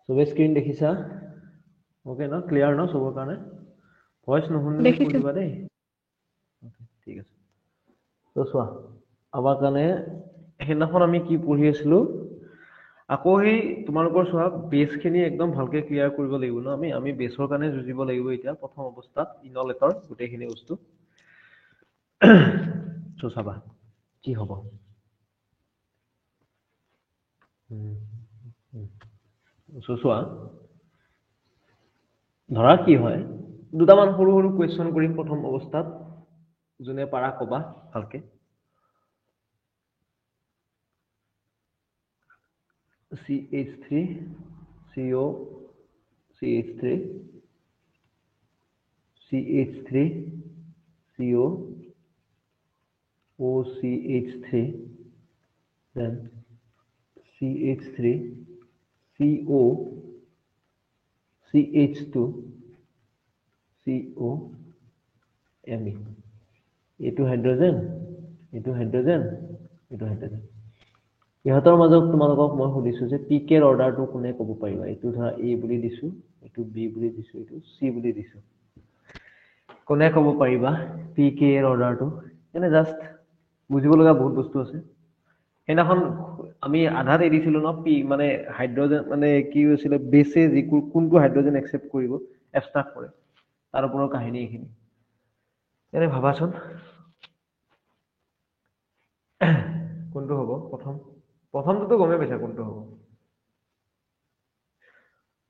সবে স্ক্ৰীন দেখিছা ওকে ন ক্লিয়াৰ ন সবৰ কাৰণে ভয়েস নুশুনিলে কৈ দেখিছো দিবা দেই ওকে ঠিক আছে তো চোৱা আমাৰ কাৰণে সেইদিনাখন আমি কি পঢ়ি আছিলো আকৌ সেই তোমালোকৰ চোৱা বেছখিনি একদম ভালকে ক্লিয়াৰ কৰিব লাগিব ন আমি বেছৰ কাৰণে যুঁজিব লাগিব এতিয়া প্ৰথম অৱস্থাত ইনলেটৰ গোটেইখিনি বস্তু চো চাবা কি হ'ব চোৱা ধৰা কি হয় দুটামান সৰু সৰু কুৱেশ্যন কৰিম প্ৰথম অৱস্থাত যোনে পাৰা কবা ভালকে CH3 CO CH3 CH3 CO OCH3 then CH3 CO CH2 CO Me এইটো হাইড্ৰোজেন এইটো হাইড্ৰোজেন এইটো হাইড্ৰোজেন ইহঁতৰ মাজত তোমালোকক মই সুধিছো যে পিকে ৰ অৰ্ডাৰটো কোনে ক'ব পাৰিবা এইটো ধৰা এ বুলি দিছো এইটো বি বুলি দিছো এইটো সি বুলি দিছো কোনে ক'ব পাৰিবা পিকে ৰ অৰ্ডাৰটো এনে জাস্ট বুজিব লগা বহুত বস্তু আছে সেইদিনাখন আমি আধাত এৰিছিলো ন পি মানে হাইড্ৰোজেন মানে কি হৈছিলে বেছে যি কোনটো হাইড্ৰোজেন একচেপ্ট কৰিব এবষ্ট্ৰাক্ট কৰে তাৰ ওপৰৰ কাহিনী এইখিনি এনে ভাবাচোন কোনটো হ'ব প্ৰথমটোতো গমেই পাইছা কোনটো হ'ব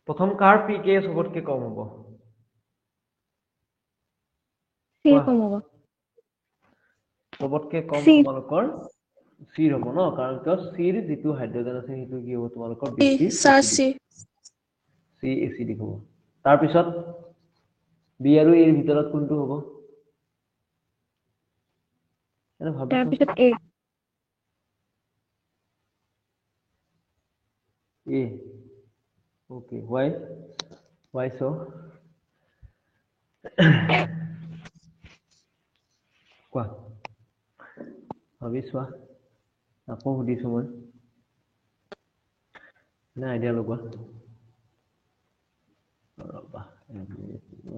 প্ৰথম কাৰ পিকে সবতকে কম হ'ব চি কোৱা কম হ'ব সবতকে কম চি তোমালোকৰ চিৰ হ'ব ন কাৰণ কিয় চিৰ যিটো হাইড্ৰোজেন আছে সেইটো কি হ'ব তোমালোকৰ বেছি sir acidic C C acidic হ'ব তাৰপিছত বি আৰু এৰ ভিতৰত কোনটো হ'ব এনে ভাবি চোৱাচোন তাৰপিছত এ A. Okay. Why? Why so? কোৱা ভাবি চোৱা আকৌ সুধিছো মই নে আইডিয়া লগোৱা ৰবা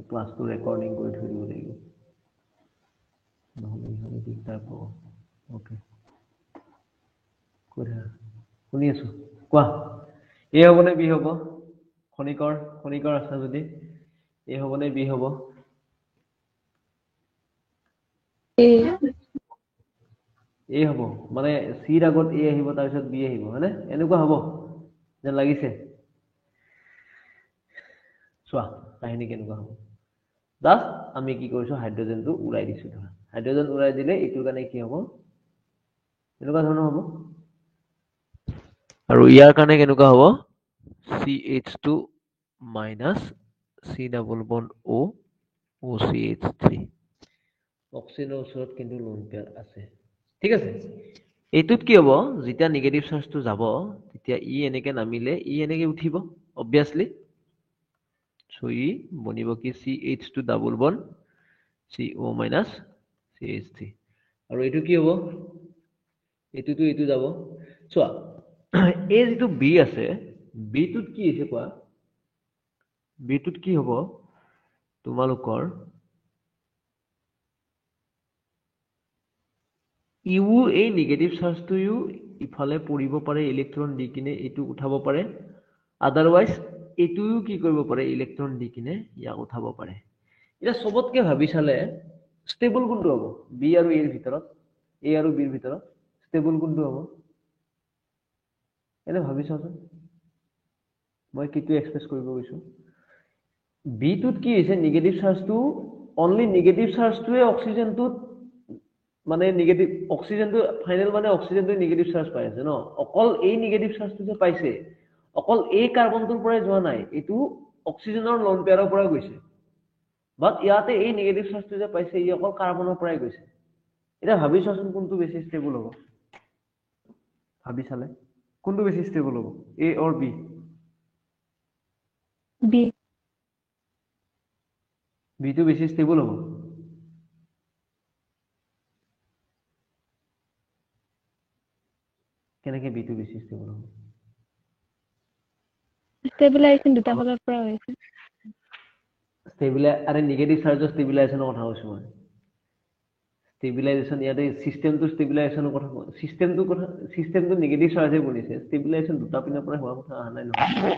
ক্লাছটো ৰেকৰ্ডিং কৰি থৈ দিব লাগিব নহ'লে ইহঁতে দিগদাৰ পাব অ'কে কৈ থাকা শুনি আছো কোৱা এ হ'ব নে বি হ'ব খনিকৰ আছে যদি এ হ'ব নে বি হ'ব এ এ হ'ব মানে চিৰ আগত এ আহিব তাৰপিছত বি আহিব হয়নে এনেকুৱা হ'ব যেন লাগিছে চোৱা কাহিনী কেনেকুৱা হ'ব জাষ্ট আমি কি কৰিছো হাইড্ৰোজেনটো উৰাই দিছো ধৰা হাইড্ৰোজেন উৰাই দিলে এইটোৰ কাৰণে কি হ'ব এনেকুৱা ধৰণৰ হ'ব আৰু ইয়াৰ কাৰণে কেনেকুৱা হ'ব CH2 minus C double bond O OCH3 অক্সিজেনৰ ওচৰত কিন্তু লোন পেয়াৰ আছে ঠিক আছে এইটোত কি হ'ব যেতিয়া নিগেটিভ চাৰ্জটো যাব তেতিয়া ই এনেকে নামিলে ই এনেকে উঠিব অবভিয়াছলি সো ই বনিব কি CH2 double bond CO minus CH3 আৰু এইটো কি হ'ব এইটোতো এইটো যাব চোৱা এই যিটো বি আছে বিটোত কি আছে কোৱা বিটোত কি হ'ব তোমালোকৰ ইউ এই নিগেটিভ চাৰ্জটোও ইফালে পৰিব পাৰে ইলেক্ট্ৰন দি কিনে এইটো উঠাব পাৰে আদাৰৱাইজ এইটোও কি কৰিব পাৰে ইলেক্ট্ৰন দি কিনে ইয়াক উঠাব পাৰে এতিয়া সবতকে ভাবি চালে ষ্টেবল কোনটো হ'ব বি আৰু এৰ ভিতৰত এ আৰু বিৰ ভিতৰত ষ্টেবল কোনটো হ'ব এনে ভাবি চাওঁচোন মই কিটো এক্সপ্ৰেছ কৰিব গৈছো বিটোত কি হৈছে নিগেটিভ চাৰ্জটো অনলি নিগেটিভ চাৰ্জটোৱে অক্সিজেনটোত মানে নিগেটিভ অক্সিজেনটো ফাইনেল মানে অক্সিজেনটো নিগেটিভ চাৰ্জ পাই আছে ন অকল এই নিগেটিভ চাৰ্জটো যে পাইছে অকল এই কাৰ্বনটোৰ পৰাই যোৱা নাই এইটো অক্সিজেনৰ লোন পেয়াৰৰ পৰা গৈছে বাট ইয়াতে এই নিগেটিভ চাৰ্জটো যে পাইছে ই অকল কাৰ্বনৰ পৰাই গৈছে এটা ভাবি চোৱাচোন কোনটো বেছি ষ্টেবল হ'ব ভাবি চালে কোনটো বেছি ষ্টেবল হ'ব এ অৰ বি বি বিটো বেছি ষ্টেবল হ'ব কেনেকে বিটো বেছি ষ্টেবল হ'ব Stabilization দুটা ফালৰ পৰা হৈছে আৰে নিগেটিভ চাৰ্জৰ ষ্টেবিলাইজেশ্যনৰ কথা কৈছো মই ষ্টেবিলাইজেশ্যন ইয়াতে চিষ্টেমটো ষ্টেবিলাইজেশ্যনৰ কথা কওঁ চিষ্টেমটো নিগেটিভ চাৰ্জে বনিছে ষ্টেবিলাইজেশ্যন দুটা পিনৰ পৰা হোৱাৰ কথা অহা নাই নহয়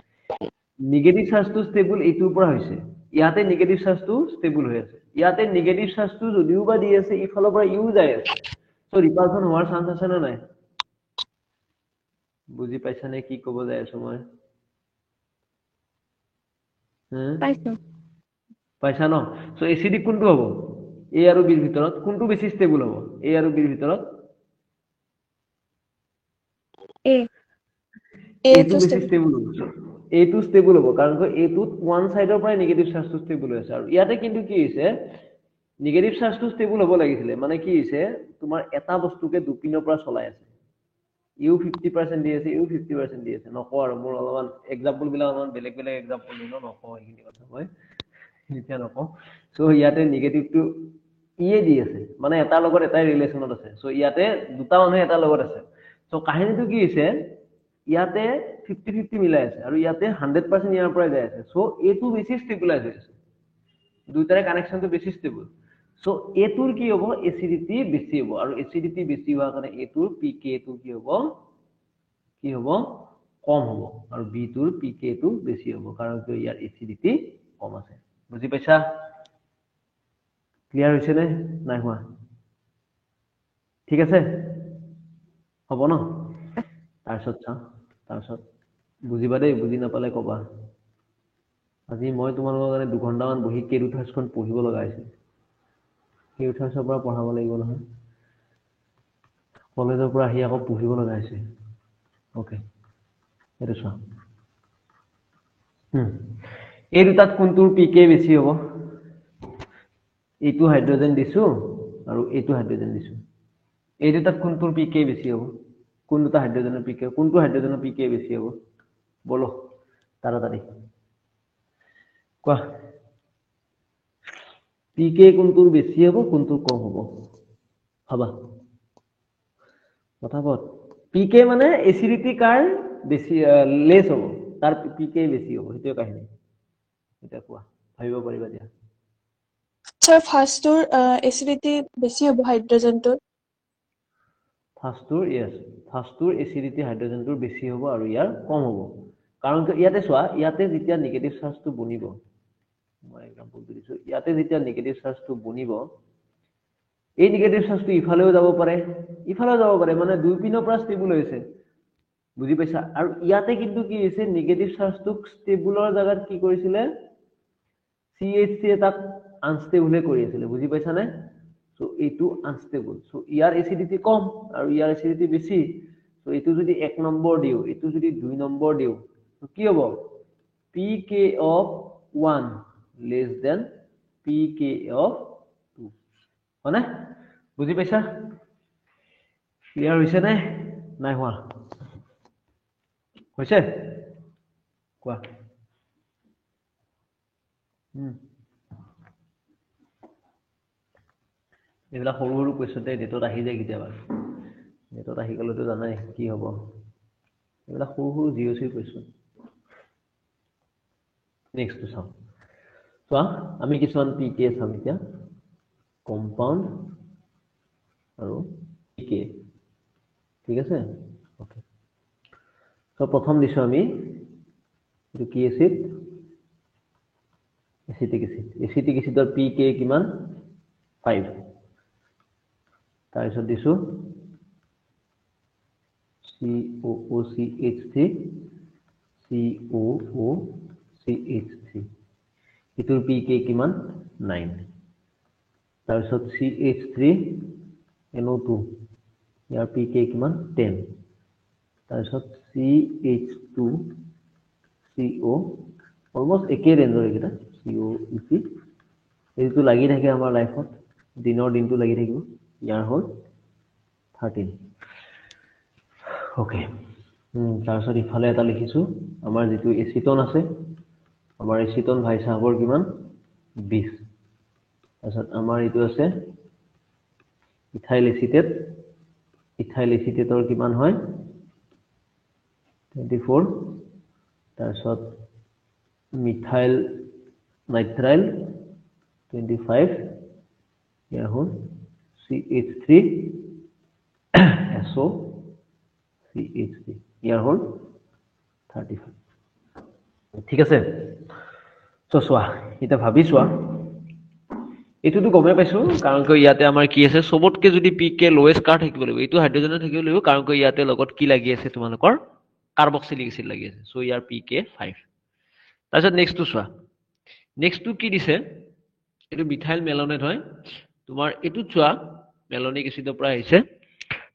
নিগেটিভ চাৰ্জটো ষ্টেবল এইটোৰ পৰা হৈছে ইয়াতে নিগেটিভ চাৰ্জটো ষ্টেবল হৈ আছে ইয়াতে নিগেটিভ চাৰ্জটো যদিও বা দি আছে ইফালৰ পৰা ইউ যাই আছে সো ৰিপালচন হোৱাৰ চান্স আছে নে নাই বুজি পাইছা নে কি ক'ব যাই আছো মই পাইছো পাইছা ন সো এচিডিক কোনটো হ'ব এ আৰু বিৰ ভিতৰত কোনটো বেছি ষ্টেবল হ'ব এ আৰু বিৰ ভিতৰত এ এইটো বেছি ষ্টেবল হ'ব এইটো ষ্টেবল হ'ব কাৰণ এইটোত ওৱান সাইডৰ পৰা নেগেটিভ চাৰ্জটো ষ্টেবল হৈ আছে আৰু ইয়াতে কিন্তু কি হৈছে নেগেটিভ চাৰ্জটো ষ্টেবল হ'ব লাগিছিলে মানে কি হৈছে তোমাৰ এটা বস্তুকে দুপিনৰ পৰা চলাই আছে ইউ 50% দি আছে ইউ 50% দি আছে নকওঁ আৰু মোৰ অলপমান এক্সাম্পল বিলাক অলপমান বেলেগ বেলেগ এক্সাম্পল দিনো নকওঁ এইখিনি কথা মই এতিয়া নকওঁ সো ইয়াতে নেগেটিভটো ইয়ে দি আছে মানে এটাৰ লগত এটাই ৰিলেশ্যনত আছে সো ইয়াতে দুটা মানুহ এটাৰ লগত আছে সো কাহিনীটো কি হৈছে ইয়াতে 50-50 মিলাই আছে আৰু ইয়াতে 100% ইয়াৰ পৰা যাই আছে সো এটো বেছি ষ্টেবিলাইজ হৈ আছে দুইটাৰে কানেকশনটো বেছি ষ্টেবল সো এটোৰ কি হ'ব এচিডিটি বেছি হ'ব আৰু এচিডিটি বেছি হোৱাৰ কাৰণে এটোৰ পিকে টো কি হ'ব কম হ'ব আৰু বি টোৰ পিকে টো বেছি হ'ব কাৰণ ইয়াৰ এচিডিটি কম আছে বুজি পাইছা ক্লিয়াৰ হৈছে নে নাই হোৱা ঠিক আছে হ'ব ন তাৰপিছত বুজিবা দেই বুজি নাপালে কবা আজি মই তোমালোকৰ কাৰণে 2 ঘণ্টামান বহি কেৰুথাছখন পঢ়িব লগা হৈছে কেৰুথাছৰ পৰা পঢ়াব লাগিব নহয় কলেজৰ পৰা আহি আকৌ পঢ়িব লগা হৈছে ওকে এটা চোৱা এই দুটাত কোনটোৰ পিকে বেছি হ'ব এইটো হাইড্ৰোজেন দিছো আৰু এইটো হাইড্ৰোজেন দিছো এই দুটাত কোনটোৰ পিকে বেছি হ'ব কোন দুটা হাইড্ৰোজেনৰ পিকে কোনটো হাইড্ৰোজেনৰ পিকে বেছি হ'ব বলো তাড়াতাড়ি কোৱা পিকে কোনটোৰ বেছি হ'ব কোনটোৰ কম হ'ব ভাবা কথাপত পিকে মানে এচিডিটি কাৰ বেছি লেস হ'ব তাৰ পিকে বেছি হ'ব সেইটো কাহিনী এটা কোৱা ভাবিব পাৰিবা দিয়া স্যাৰ ফাৰ্স্টৰ এসিডিটি বেছি হ'ব হাইড্ৰোজেনটোৰ ফাৰ্ষ্টটোৰ এচিডিটি হাইড্ৰোজেনটোৰ বেছি হ'ব আৰু ইয়াৰ কম হ'ব কাৰণ ইয়াতে চোৱা ইয়াতে যেতিয়া নেগেটিভ চাৰ্জটো বনিব মই এক্সাম্পল দিছো ইয়াতে যেতিয়া নেগেটিভ চাৰ্জটো বনিব এই নেগেটিভ চাৰ্জটো ইফালেও যাব পাৰে মানে দুই পিনৰ পৰা ষ্টেবল হৈছে বুজি পাইছা আৰু ইয়াতে কিন্তু কি হৈছে নেগেটিভ চাৰ্জটোক ষ্টেবলৰ জাগাত কি কৰিছিলে CH3 এটাক আনষ্টেবল কৰি আছিল বুজি পাইছা নে সো এইটো আনষ্টেবল সো ইয়াৰ এচিডিটি কম আৰু ইয়াৰ এচিডিটি বেছি সো এইটো যদি 1 নম্বৰ দিও এইটো যদি 2 নম্বৰ দিও তো কি হ'ব pK of 1 less than pK of 2 হয়নে বুজি পাইছা ক্লিয়াৰ হৈছে নে নাই হোৱা হৈছে কোৱা এইবিলাক সৰু সৰু কোৱেশ্চনতে ডেটত আহি যায় কেতিয়াবা ডেটত আহি গ'লেতো জানাই কি হ'ব এইবিলাক সৰু সৰু জিঅ'চি কোৱেশ্চন নেক্সটটো চাওঁ চোৱা আমি কিছুমান পিকে চাম এতিয়া কম্পাউণ্ড আৰু পিকে ঠিক আছে ওকে সো প্ৰথম দিছো আমি এইটো কি এচিড এচিটিক এচিডৰ পিকে কিমান 5 তাৰপিছত দিছো COOCH3 COOCH3 ইটোৰ পিকে কিমান 9 তাৰপিছত CH3 NO2 ইয়াৰ পিকে কিমান 10 তাৰপিছত CH2 CO অলমোস্ট একে ৰেঞ্জৰ এটা COEC এইটো লাগি থাকে আমাৰ লাইফত দিনৰ দিনটো লাগি থাকিব ইয়াৰ হল 13 ওকে তাৰপিছত ইফালে এটা লিখিছো আমাৰ যেটো এচিটন আছে আমাৰ এচিটন ভাই সাহবৰ কিমান 20 তাৰপিছত আমাৰ এইটো আছে ইথাইল এচিটেটৰ কিমান হয় 24 তাৰপিছত মিথাইল নাইট্ৰাইল 25 ইয়াৰ হ'ল CH3 SO CH3 ইয়াৰ হ'ল 35 ঠিক আছে সো চোৱা এটা ভাবি চোৱা এটোটো গমে পাইছো কাৰণ ক ইয়াতে আমাৰ কি আছে সবতকে যদি পিকে লোৱেষ্ট কাৰ থাকিব লাগিব এটো হাইড্ৰোজেন থাকিব লাগিব কাৰণ ক ইয়াতে লগত কি লাগি আছে তোমালোকৰ কাৰ্বক্সিলিক এসিড লাগি আছে সো ইয়াৰ পিকে 5 তাৰপিছত নেক্সটটো চোৱা নেক্সটটো কি দিছে এটো মিথাইল মেলনেট হয় তোমাৰ এটো চোৱা মেলনিক এসিডৰ পৰা আহিছে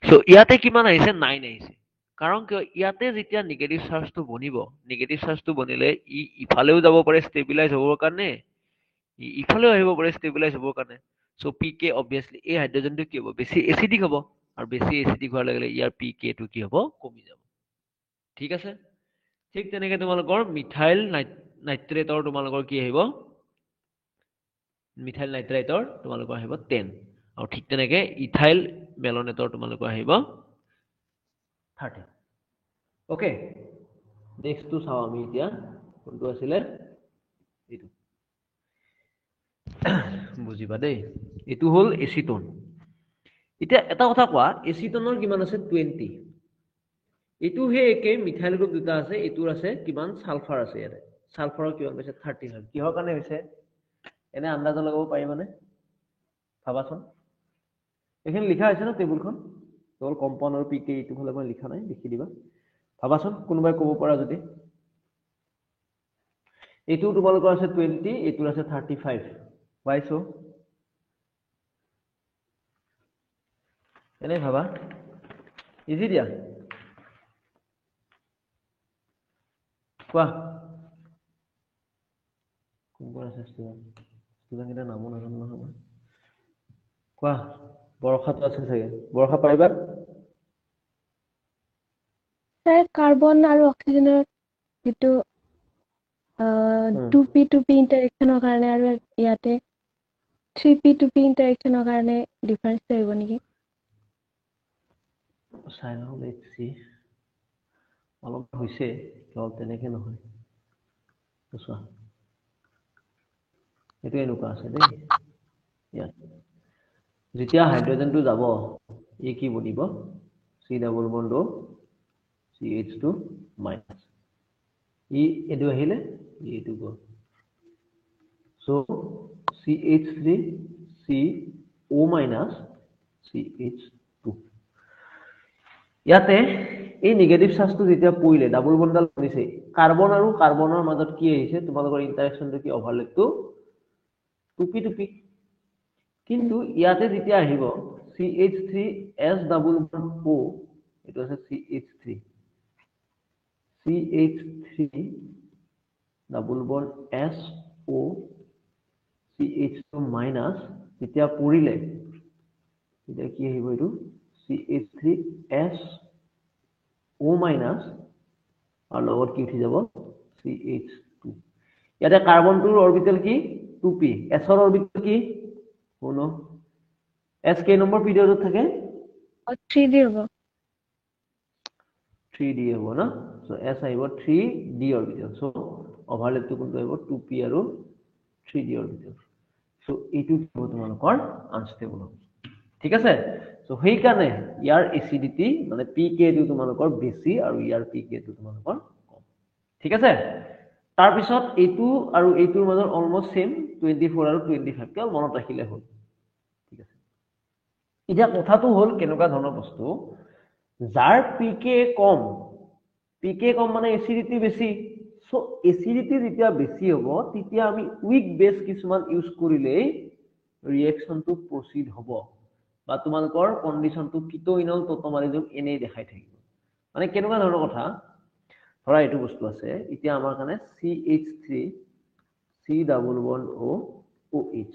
সো ইয়াতে কিমান আহিছে 9 আহিছে কাৰণ কি ইয়াতে যেতিয়া নেগেটিভ চাৰ্জটো বনিব নেগেটিভ চাৰ্জটো বনিলে ই ইফালেও যাব পাৰে ষ্টেবিলাইজ হ'বৰ কাৰণে ইফালেও আহিব পাৰে ষ্টেবিলাইজ হ'বৰ কাৰণে সো পিকে অবভিয়াসলি এই হাইড্ৰোজেনটো কি হ'ব বেছি এসিডিক হ'ব আৰু বেছি এসিডিক হোৱাৰ লগে লগে ইয়াৰ পিকে টো কি হ'ব কমি যাব ঠিক আছে ঠিক তেনেকে তোমালোকৰ মিথাইল নাইট্ৰেটৰ তোমালোকৰ কি আহিব মিথাইল নাইট্ৰাইটৰ তোমালোকৰ আহিব 10 আৰু ঠিক তেনেকে ইথাইল মেলনেটৰ তোমালোকৰ আহিব 30 ওকে নেক্সটটো চাও আমি এতিয়া কোনটো আছিল এইটো বুজিবা দেই এটো হল এসিটোন এতিয়া এটা কথা কোৱা এসিটোনৰ কিমান আছে 20 এটো হে একে মিথাইল গ্ৰুপ দুটা আছে এটোৰ আছে কিমান সালফাৰ আছে ইয়াতে সালফাৰৰ কিমান পাইছে 35 কিহৰ কাৰণে হৈছে এনে আন্দাজ লগাব পাৰিবানে ভাবাচোন এখানে লিখা আছে না টেবুলখন কেৱল কম্পাউণ্ড আৰু পিকে এটো হলে মই লিখা নাই লিখি দিবা ভাবাচোন কোনোবাই ক'ব পৰা যদি এটো তোমালোকৰ আছে 20 এটোৰ আছে 35 why so এনে ভাবা ইজি দিয়া কোৱা কোনবোৰ আছে ষ্টুডেণ্ট এটা নামো নাজানো নহয় কোৱা বৰখাটো আছে চাগে বৰখা পাৰিবা স্যাৰ কাৰ্বন আৰু অক্সিজেনৰ যেটো 2p2p ইন্টাৰেকশনৰ কাৰণে আৰু ইয়াতে 3p2p ইন্টাৰেকশনৰ কাৰণে ডিফাৰেন্স আহিব নেকি চাই লওঁ লেটস সি অলপ হৈছে কেৱল তেনেকে নহয় চোৱা এটো এনেকুৱা আছে দেই ইয়াত যেতিয়া হাইড্ৰোজেনটো যাব ই কি বনিব C double bond O CH2 minus ই এটো আহিলে এটো গ'ল so CH3 CO minus CH2 ইয়াতে এই নেগেটিভ চাৰ্জটো যেতিয়া পৰিলে ডাবল বন্ডাল বনিছে কাৰ্বন আৰু কাৰ্বনৰ মাজত কি আহিছে তোমালোকৰ ইন্টাৰেকশনটো কি ওভাৰলেপটো 2p2p কিন্তু ইয়াতে যেতিয়া আহিব CH3S ডাবল বন্ড O এটো আছে CH3 double bond SO CH2 minus যেতিয়া পৰিলে তেতিয়া কি আহিব এটো CH3SO মাইনাস আৰু লগত কি উঠি যাব CH2 ইয়াতে কাৰ্বনটোৰ অৰবিটেল কি 2p s ৰ অৰবিটেল কি কোন s কে নম্বৰ পিৰিয়ডত থাকে 3d হ'ব 3d হ'ব না সো s আহিব 3d অৰবিটেল সো ওভাৰলেপটো কোনটো আহিব 2p আৰু 3d অৰবিটেল সো এইটো কি হ'ব তোমালোকৰ আনস্টেবল হ'ব ঠিক আছে সো হেই কাৰণে ইয়াৰ এসিডিটি মানে pk টো তোমালোকৰ বেছি আৰু ইয়াৰ pk টো তোমালোকৰ কম ঠিক আছে তাৰ পিছত এইটো আৰু এইটোৰ মাজৰ অলমোস্ট সেম 24 আৰু 25 কেৱল মনত ৰাখিলে হ'ল ঠিক আছে এতিয়া কথাটো হ'ল কেনেকুৱা ধৰণৰ বস্তু যাৰ pk কম মানে এসিডিটি বেছি সো এসিডিটি যেতিয়া বেছি হ'ব তেতিয়া আমি উইক বেস কিছুমান ইউজ কৰিলে ৰিঅ্যাকশনটো প্ৰসিড হ'ব বা তোমালোকৰ কন্ডিশনটো কিটোইনল টটোমাৰিজম এনেই দেখাই থাকিব মানে কেনেকুৱা ধৰণৰ কথা ধৰা এইটো বস্তু আছে এতিয়া আমাৰ কাৰণে CH3 C double bond O OH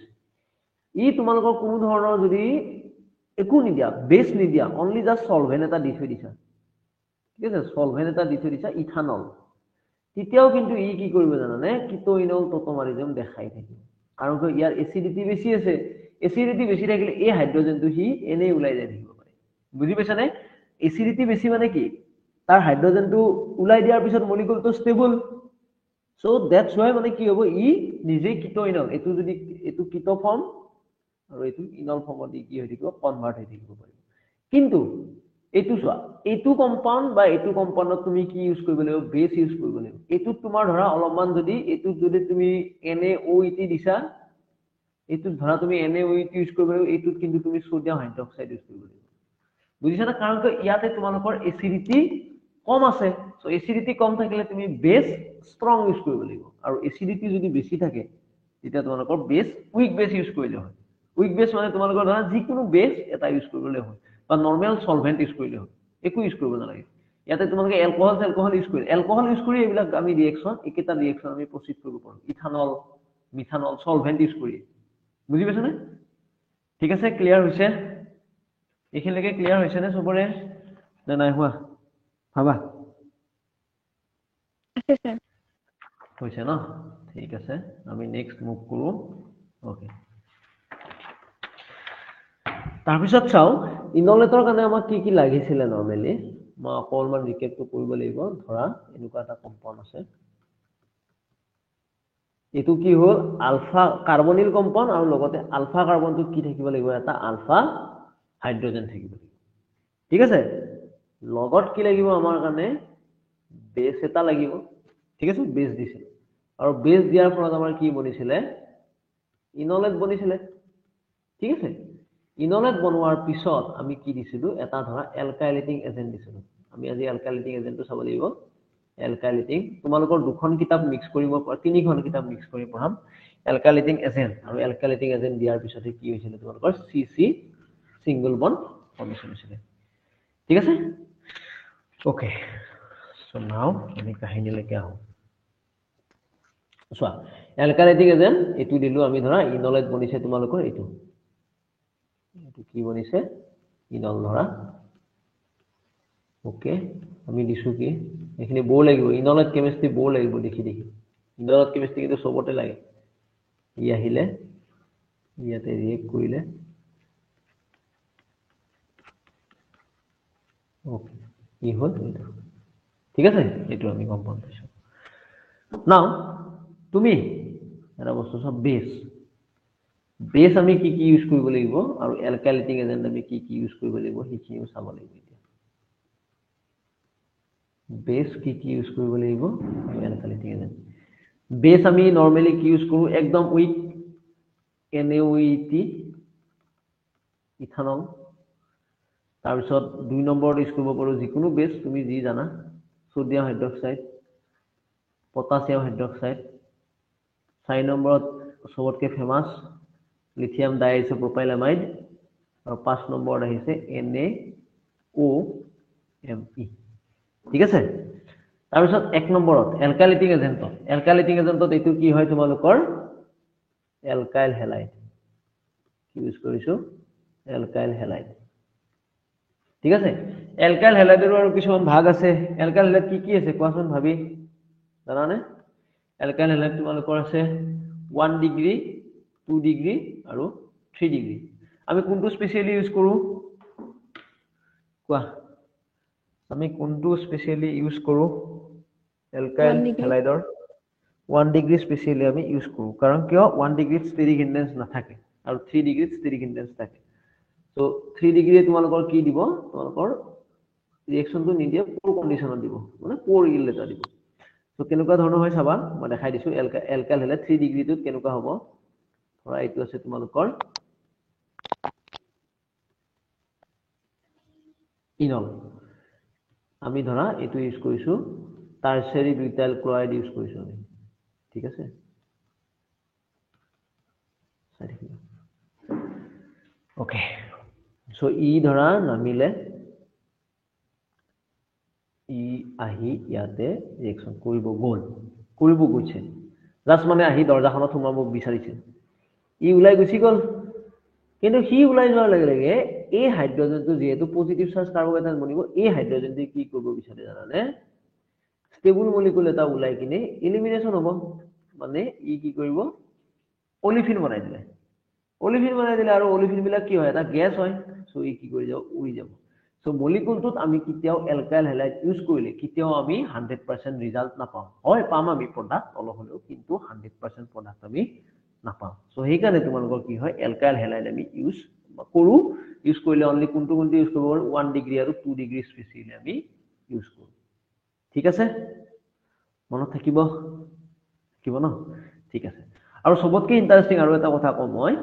ই তোমালোকৰ কোনো ধৰণৰ যদি একো নিদিয়া বেস নিদিয়া অনলি জাস্ট সলভেন্ট এটা দি থৈ দিছা ঠিক আছে সলভেন্ট এটা দি থৈ দিছা ইথানল তেতিয়াও কিন্তু ই কি কৰিব জানানে কিটোইনল টটোমাৰিজম দেখাই থাকিব কাৰণ ইয়াৰ এসিডিটি বেছি আছে এসিডিটি বেছি থাকিলে এই হাইড্ৰোজেনটো হি এনে উলাই যায় থাকিব পাৰে বুজি পাইছানে এসিডিটি বেছি মানে কি তাৰ হাইড্ৰোজেনটো উলাই দিয়াৰ পিছত মলিকুলটো ষ্টেবল সো দ্যাটস ওয়াই মানে কি হ'ব ই নিজে কিটো ইনল এটো যদি এটো কিটো ফর্ম আৰু এটো ইনল ফৰ্মত কি হৈ থাকিব কনভাৰ্ট হৈ থাকিব পাৰিব কিন্তু এটো চোৱা এটো কম্পাউন্ড বা এটো কম্পাউন্ডত তুমি কি ইউজ কৰিব লাগিব বেস ইউজ কৰিব লাগিব এটো তোমাৰ ধৰা অলপমান যদি এটো যদি তুমি NaOET দিছা এটো ধৰা তুমি NaOET ইউজ কৰিব লাগিব এটোত কিন্তু তুমি সোডিয়াম হাইড্ৰক্সাইড ইউজ কৰিব লাগিব বুজিছা না কাৰণ ইয়াতে তোমালোকৰ এসিডিটি কম আছে সো এসিডিটি কম থাকিলে তুমি বেস স্ট্ৰং ইউজ কৰিব লাগিব আৰু এসিডিটি যদি বেছি থাকে তেতিয়া তোমালোকৰ বেস উইক বেস ইউজ কৰিলে হয় উইক বেস মানে তোমালোকৰ ধৰা যিকোনো বেস এটা ইউজ কৰিলে হয় বা নৰমাল সলভেন্ট ইউজ কৰিলে হয় একো ইউজ কৰিব নালাগে ইয়াতে তোমালোকে এলকহল ইউজ কৰি এইবিলাক আমি ৰিঅ্যাকশন একেটা ৰিঅ্যাকশন আমি প্ৰসিড কৰিব পাৰো ইথানল মিথানল সলভেন্ট ইউজ কৰি বুজি পাইছানে ঠিক আছে ক্লিয়াৰ হৈছে এইখিনিলৈকে ক্লিয়াৰ হৈছে নে সবৰে নে নাই হোৱা ভাবা আছে স্যাৰ হৈছে ন ঠিক আছে আমি নেক্সট মুভ কৰো ওকে তাৰপিছত চাও ইনলেটৰ কাৰণে আমাক কি লাগিছিল নৰমালি মই অকলমান ৰিকেপটো কৰিব লাগিব ধৰা এনেকুৱা এটা কম্পাউন্ড আছে এটো কি হ'ল আলফা কাৰ্বনিল কম্পাউন্ড আৰু লগতে আলফা কাৰ্বনটো কি থাকিব লাগিব এটা আলফা হাইড্ৰোজেন থাকিব ঠিক আছে লগত কি লাগিব আমাৰ কাৰণে বেস এটা লাগিব ঠিক আছে বেস দিছে আৰু বেস দিয়াৰ ফলত আমাৰ কি বনিছিলে ইনলেট বনিছিলে ঠিক আছে ইনলেট বনোৱাৰ পিছত আমি কি দিছিলো এটা ধৰা এলকাইলেটিং এজেন্ট দিছিলো আমি আজি এলকাইলেটিং এজেন্টটো চাব লাগিব এলকাইলেটিং তোমালোকৰ দুখন কিতাপ মিক্স কৰিব তিনিখন কিতাপ মিক্স কৰি পঢ়াম এলকাইলেটিং এজেন্ট আৰু এলকাইলেটিং এজেন্ট দিয়াৰ পিছতে কি হৈছিল তোমালোকৰ CC সিঙ্গল বন্ড ফৰ্মেশন হৈছিল ঠিক আছে ওকে সো নাও আমি কাহিনীলৈকে আহো চোৱা এলকাইলেটিং এজেন্ট এটো দিলো আমি ধৰা ইনলেট বনিছে তোমালোকৰ এটো কি বনিছে ইনল ধৰা ওকে আমি দিছো কি এখানে বো লাগিব ইনলেট কেমিস্ট্রি বো লাগিব দেখি ইনলেট কেমিস্ট্রি কিন্তু সবতে লাগে ই আহিলে ইয়াতে ৰিয়েক্ট কৰিলে ওকে ই হল এটো ঠিক আছে এটো আমি কম্পাউন্ড পাইছো নাও তুমি এটা বস্তু সব বেস আমি কি ইউজ কৰিব লাগিব আৰু এলকাইলেটিং এজেন্ট আমি কি ইউজ কৰিব লাগিব হিখিও চাব লাগিব এতিয়া বেস কি ইউজ কৰিব লাগিব এলকাইলেটিং এজেন্ট বেস আমি নৰমালি কি ইউজ কৰো একদম উইক NaOET ইথানল তাৰ পিছত 2 নম্বৰত ইউজ কৰিব পাৰো যিকোনো বেস তুমি যি জানা সোডিয়াম হাইড্ৰক্সাইড পটাছিয়াম হাইড্ৰক্সাইড 4 নম্বৰত সবতকে ফেমাস লিথিয়াম ডাইআইসোপ্ৰোপাইলামাইড আৰু 5 নম্বৰত আহিছে NaOMe ঠিক আছে তাৰ পিছত 1 নম্বৰত এলকাইলেটিং এজেন্টত এটো কি হয় তোমালোকৰ এলকাইল হেলাইড কি ইউজ কৰিছো এলকাইল হেলাইড ঠিক আছে এলকাইল হেলাইডৰ আৰু কিছুমান ভাগ আছে এলকাইল হেলাইড কি আছে কোৱাচোন ভাবি জানানে এলকাইল হেলাইড তোমালোকৰ আছে 1 ডিগ্ৰী 2 ডিগ্ৰী আৰু 3 ডিগ্ৰী আমি কোনটো স্পেশালি ইউজ কৰো কোৱা আমি কোনটো স্পেশালি ইউজ কৰো এলকাইল হেলাইডৰ 1 ডিগ্ৰী স্পেশালি আমি ইউজ কৰো কাৰণ কিয় 1 ডিগ্ৰীত স্টেৰিক ইনডেন্স নাথাকে আৰু 3 ডিগ্ৰীত স্টেৰিক ইনডেন্স থাকে সো 3 ডিগ্ৰী তোমালোকৰ কি দিব তোমালোকৰ ৰিঅ্যাকশনটো নিদিয়ে পোৰ কন্ডিশনত দিব মানে পোৰ ইল্ড এটা দিব সো কেনেকুৱা ধৰণৰ হয় চাবা মই দেখাই দিছো এলকাইল হেলাইড 3 ডিগ্ৰীটোত কেনেকুৱা হ'ব ধৰা এইটো আছে তোমালোকৰ ইনল আমি ধৰা এটো ইউজ কৰিছো টাৰশাৰি বিউটাইল ক্লোৰাইড ইউজ কৰিছো আমি ঠিক আছে ওকে সো ই ধৰা নামিলে ই আহি ইয়াতে ৰিঅ্যাকশন কৰিব গৈছে জাস্ট মানে আহি দৰজাখনত সোমাব বিচাৰিছে ই উলাই গুছি গল কিন্তু হি উলাই যোৱাৰ লগে লগে এই হাইড্ৰোজেনটো যেহেতু পজিটিভ চাৰ্জ কাৰ্বন বনিব এই হাইড্ৰোজেনটো কি কৰিব বিচাৰে জানানে স্টেবল মলিকুল এটা উলাই কিনে এলিমিনেশন হ'ব মানে ই কি কৰিব অলিফিন বনাই দিলে আৰু অলিফিন বিলাক কি হয় এটা গ্যাস হয় সো ই কি কৰি যাব উৰি যাব সো মলিকুলটোত আমি কেতিয়াও এলকাইল হ্যালাইড ইউজ কৰিলে কেতিয়াও আমি 100% ৰিজাল্ট নাপাম হয় পাম আমি প্ৰডাক্ট অলপ হলেও কিন্তু 100% প্ৰডাক্ট আমি নাপাম সো সেইকাৰণে তোমালোকৰ কি হয় এলকাইল হ্যালাইড আমি ইউজ কৰো ইউজ কৰিলে অনলি কোনটো ইউজ কৰিব 1 ডিগ্ৰী আৰু 2 ডিগ্ৰী স্পেচিয়েলি আমি ইউজ কৰো ঠিক আছে মনত থাকিব কিব ন ঠিক আছে আৰু সবতকৈ ইন্টাৰেষ্টিং আৰু এটা কথা কম মই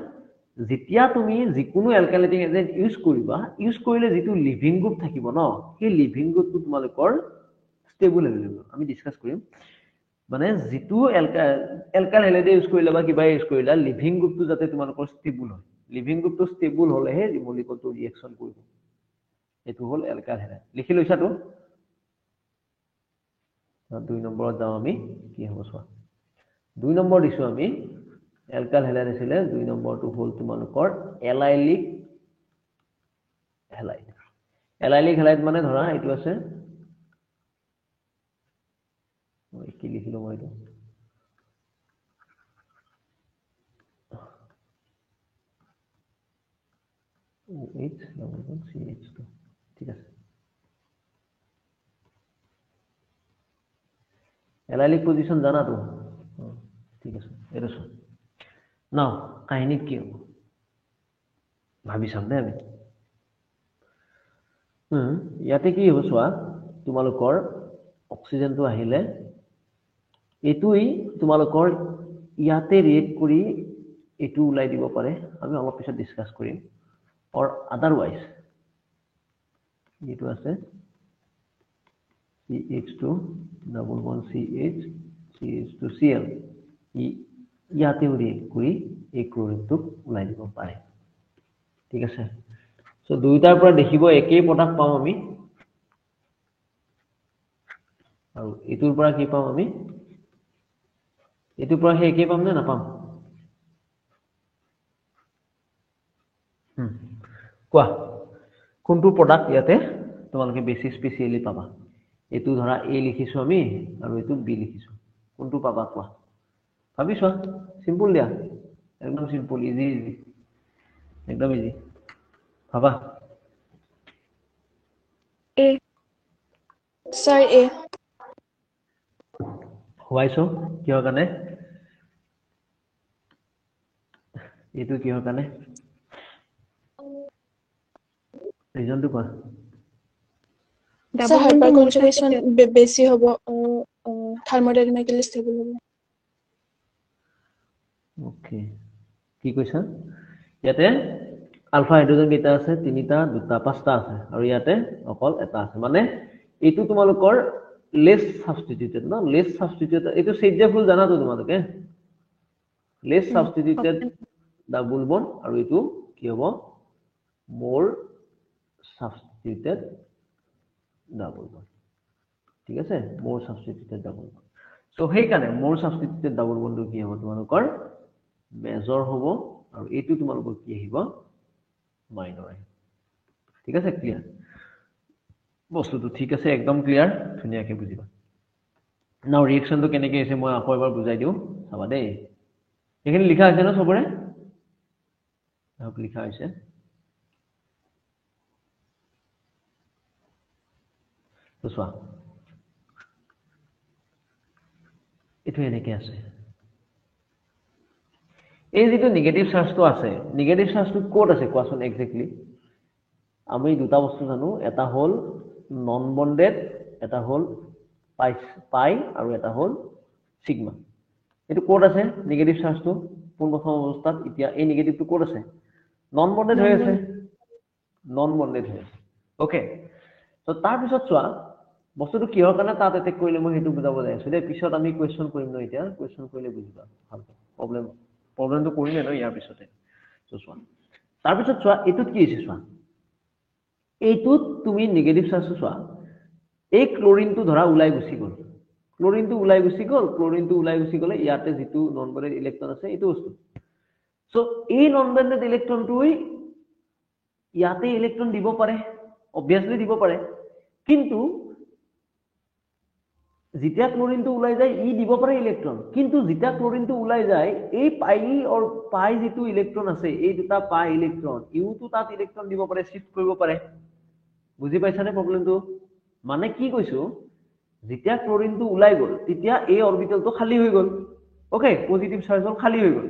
যেতিয়া তুমি যিকোনো এলকাইলেটিক এজেন্ট ইউজ কৰিবা ইউজ কৰিলে যেটো লিভিং গ্ৰুপ থাকিব ন সেই লিভিং গ্ৰুপটো তোমালোকৰ ষ্টেবল হ'ব আমি ডিসকাস কৰিম মানে যেটো এলকাইল হ্যালাইড ইউজ কৰিলে বা কিবা ইউজ কৰিলা লিভিং গ্ৰুপটো যাতে তোমালোকৰ ষ্টেবল হয় লিভিং গ্ৰুপটো ষ্টেবল হলেহে মলিকুলটো ৰিঅ্যাকশন কৰিব এটো হল এলকাইল হ্যালাইড লিখি লৈছাটো 2 নম্বৰত যাও আমি কি হ'ব চোৱা 2 নম্বৰ দিছো আমি এলকাইল হ্যালাইড আছিল 2 নম্বৰটো হল তোমালোকৰ এলাইলিক হ্যালাইড মানে ধৰা এটো আছে মই কি লিখিলো মই এটো OH ঠিক আছে এলাইলিক পজিশন জানা তো ঠিক আছে এটা শুন নাও কাহিনী কি ভাবি চাম দে আমি ইয়াতে কি হ'ব চোৱা তোমালোকৰ অক্সিজেনটো আহিলে এটুই তোমালোকৰ ইয়াতে ৰিয়েক্ট কৰি এটু উলাই দিব পাৰে আমি অলপ পিছত ডিসকাস কৰিম or otherwise এটু আছে CH2 double bond CH CH2Cl ইয়াতে ৰিয়েক্ট কৰি এই ক্লোৰিনটো উলাই দিব পাৰে ঠিক আছে সো দুইটাৰ পৰা দেখিব একেই প্ৰডাক্ট পাম আমি আৰু এটুৰ পৰা কি পাম আমি এটুৰ পৰা হে একেই পাম নে নাপাম কোৱা কোনটো প্ৰডাক্ট ইয়াতে তোমালোকে বেছি স্পেশালি পাবা এটু ধৰা A লিখিছো আমি আৰু এটু B লিখিছো কোনটো পাবা কোৱা ভাবিছো সিম্পল দিয়া একদম সিম্পল ইজি একদম ইজি ভাবা A sir A হোৱাইছো কিহৰ কাৰণে এটু কিহৰ কাৰণে ৰিজনটো কোৱা sir hyper conjugation বেছি হ'ব thermodynamically stable হ'ব ওকে কি কৈছা ইয়াতে আলফা হাইড্ৰোজেন কেইটা আছে তিনিটা দুটা পাঁচটা আছে আৰু ইয়াতে অকল এটা আছে মানে এটু তোমালোকৰ লেস সাবস্টিটিউটেড না লেস সাবস্টিটিউটেড এটু সেজেফুল জানা তো তোমালোকে লেস সাবস্টিটিউটেড ডাবল বন্ড আৰু এটু কি হ'ব মোর সাবস্টিটিউটেড ডাবল বন্ড ঠিক আছে মোর সাবস্টিটিউটেড ডাবল বন্ড সো হেইকানে মোর সাবস্টিটিউটেড ডাবল বন্ডটো কি হ'ব তোমালোকৰ মেজৰ হ'ব আৰু এটু তোমালোকৰ কি আহিব মাইনৰ আহিব ঠিক আছে ক্লিয়াৰ বস্তুটো ঠিক আছে একদম ক্লিয়াৰ ধুনিয়াকে বুজিবা নাও ৰিঅ্যাকশনটো কেনেকৈ হৈছে মই আকৌ এবাৰ বুজাই দিও চাবা দেই এখানে লিখা আছে না সবৰে আপ লিখা আছে তো চোৱা এটো এনেকৈ আছে এই যেটো নেগেটিভ চাৰ্জটো আছে নেগেটিভ চাৰ্জটো ক'ত আছে কোৱাচোন এক্স্যাক্টলি আমি দুটা বস্তু জানো এটা হল নন বন্ডেড এটা হল পাই আৰু এটা হল সিগমা এটো ক'ত আছে নেগেটিভ চাৰ্জটো কোন প্ৰথম অৱস্থাত এতিয়া এই নেগেটিভটো ক'ত আছে নন বন্ডেড হৈ আছে ওকে তো তাৰ পিছত চোৱা বস্তুটো কিহৰ কাৰণে তাত এটেক কৰিলে মই হেতু বুজাব যাই আছো দে পিছত আমি কোৱেশ্চন কৰিম ন এতিয়া কোৱেশ্চন কৰিলে বুজিবা ভালকৈ প্ৰবলেমটো কৰিলে ন ইয়াৰ পিছতে তো চোৱা তাৰ পিছত চোৱা এটুত কি হৈছে চোৱা এইটুত তুমি নেগেটিভ চাৰ্জটো চোৱা এই ক্লোৰিনটো ধৰা উলাই গুছি গল ক্লোৰিনটো উলাই গুছি গলে ইয়াতে যেটো নন বন্ডেড ইলেক্ট্ৰন আছে এটো বস্তু সো এই নন বন্ডেড ইলেক্ট্ৰনটোই ইয়াতে ইলেক্ট্ৰন দিব পাৰে অবভিয়াসলি দিব পাৰে কিন্তু যেতিয়া ক্লোৰিনটো উলাই যায় ই দিব পাৰে ইলেক্ট্ৰন কিন্তু যেতিয়া ক্লোৰিনটো উলাই যায় এই পাই যেটো ইলেক্ট্ৰন আছে এই দুটা পাই ইলেক্ট্ৰন ইউটো তাত ইলেক্ট্ৰন দিব পাৰে শিফট কৰিব পাৰে বুজি পাইছানে প্ৰবলেমটো মানে কি কৈছো যেতিয়া ক্লোৰিনটো ওলাই গল তেতিয়া এই অৰবিটেলটো খালি হৈ গল ওকে পজিটিভ চাৰ্জ হল খালি হৈ গল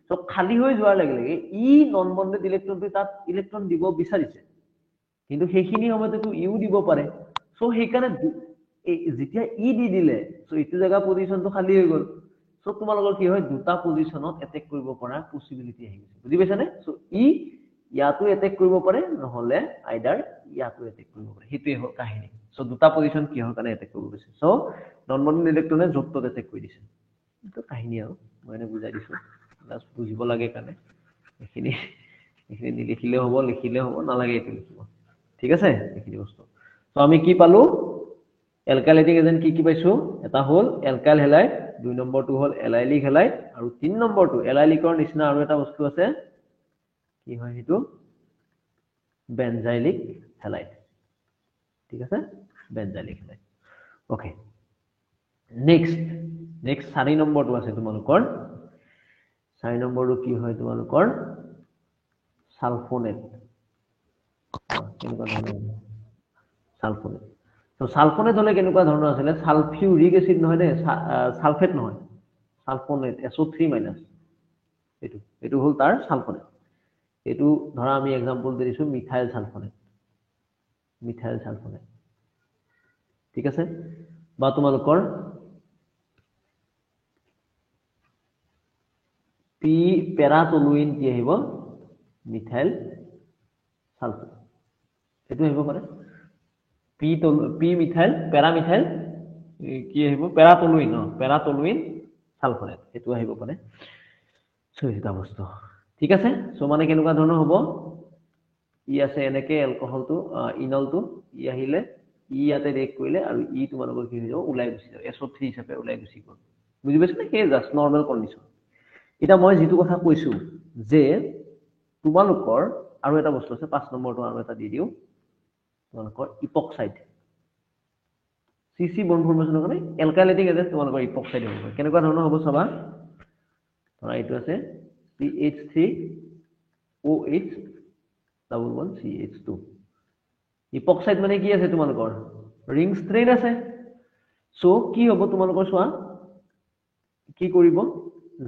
তো খালি হৈ যোৱাৰ লগে লগে ই নন বন্ডেড ইলেক্ট্ৰনটো তাত ইলেক্ট্ৰন দিব বিচাৰিছে কিন্তু সেইখিনি সময়তেতো ইউ দিব পাৰে সো সেইকাৰণে যেতিয়া ই দি দিলে সো ইটো জায়গা পজিশনটো খালি হৈ গল সো তোমালোকৰ কি হয় দুটা পজিশনত এটেক কৰিব পৰা পসিবিলিটি আহি গৈছে বুজি পাইছানে সো ই ইয়াতো এটেক কৰিব পাৰে নহলে আইদাৰ ইয়াতো এটেক কৰিব পাৰে হেতুই হ'ল কাহিনী সো দুটা পজিশন কি হ'ল কাৰণে এটেক কৰিব গৈছে সো নন বন্ডেড ইলেক্ট্ৰনে য'ত এটেক কৰি দিছে তো কাহিনী আৰু মই এনে বুজাই দিছো জাস্ট বুজিব লাগে কাৰণে এখিনি নিলিখিলে হ'ব নালাগে এটো লিখিব ঠিক আছে এখিনি বস্তু সো আমি কি পালো এলকাইলিক এজেন্ট কি পাইছো এটা হল এলকাইল হেলাইড দুই নম্বৰটো হল এলাইলিক হেলাইড আৰু তিন নম্বৰটো এলাইলিকৰ নিচিনা আৰু এটা বস্তু আছে কি হয় হেতু বেনজাইলিক হেলাইড ঠিক আছে বেনজাইলিক হেলাইড ওকে নেক্সট 4 নম্বৰটো আছে তোমালোকৰ 4 নম্বৰটো কি হয় তোমালোকৰ সালফোনেট কেনেকুৱা ধৰণৰ সালফোনেট তো সালফোনেট হলে কেনেকুৱা ধৰণৰ আছিল সালফিউৰিক এসিড নহয় দে সালফেট নহয় সালফোনেট SO3 এটো হল তাৰ সালফোনেট এটো ধৰা আমি एग्जांपल দিছো মিথাইল সালফোনেট ঠিক আছে বা তোমালোকৰ পি পেৰাটলুইন কি আহিব মিথাইল সালফেট এটো আহিব পাৰে পি মিথাইল পেৰামিথাইল কি আহিব পেৰাটলুইন সালফেট এটো আহিব পাৰে সো এটা বস্তু ঠিক আছে সো মানে কেনেকুৱা ধৰণৰ হ'ব ই আছে এনেকে এলকহলটো ইনলটো ই আহিলে ই ইয়াতে ৰিয়েক্ট কৰিলে আৰু ই তোমালোকৰ কি হৈ যাব ওলাই গুচি যাব SO3 হিচাপে ওলাই গুচি গ'ল বুজি পাইছানে হে জাস্ট নরমাল কন্ডিশন এটা মই যেটো কথা কৈছো যে তোমালোকৰ আৰু এটা বস্তু আছে 5 নম্বৰটো আৰু এটা দি দিও তোমালোকৰ ইপক্সাইড সিসি বন্ড ফৰ্মেশনৰ কাৰণে এলকাইলিক এজেন্ট তোমালোকৰ ইপক্সাইড হ'ব কেনেকুৱা ধৰণৰ হ'ব চাবা ধৰা এইটো আছে CH3 OH double bond CH2 ইপক্সাইড মানে কি আছে তোমালোকৰ ৰিং ষ্ট্ৰেইন আছে সো কি হ'ব তোমালোকৰ চোৱা কি কৰিব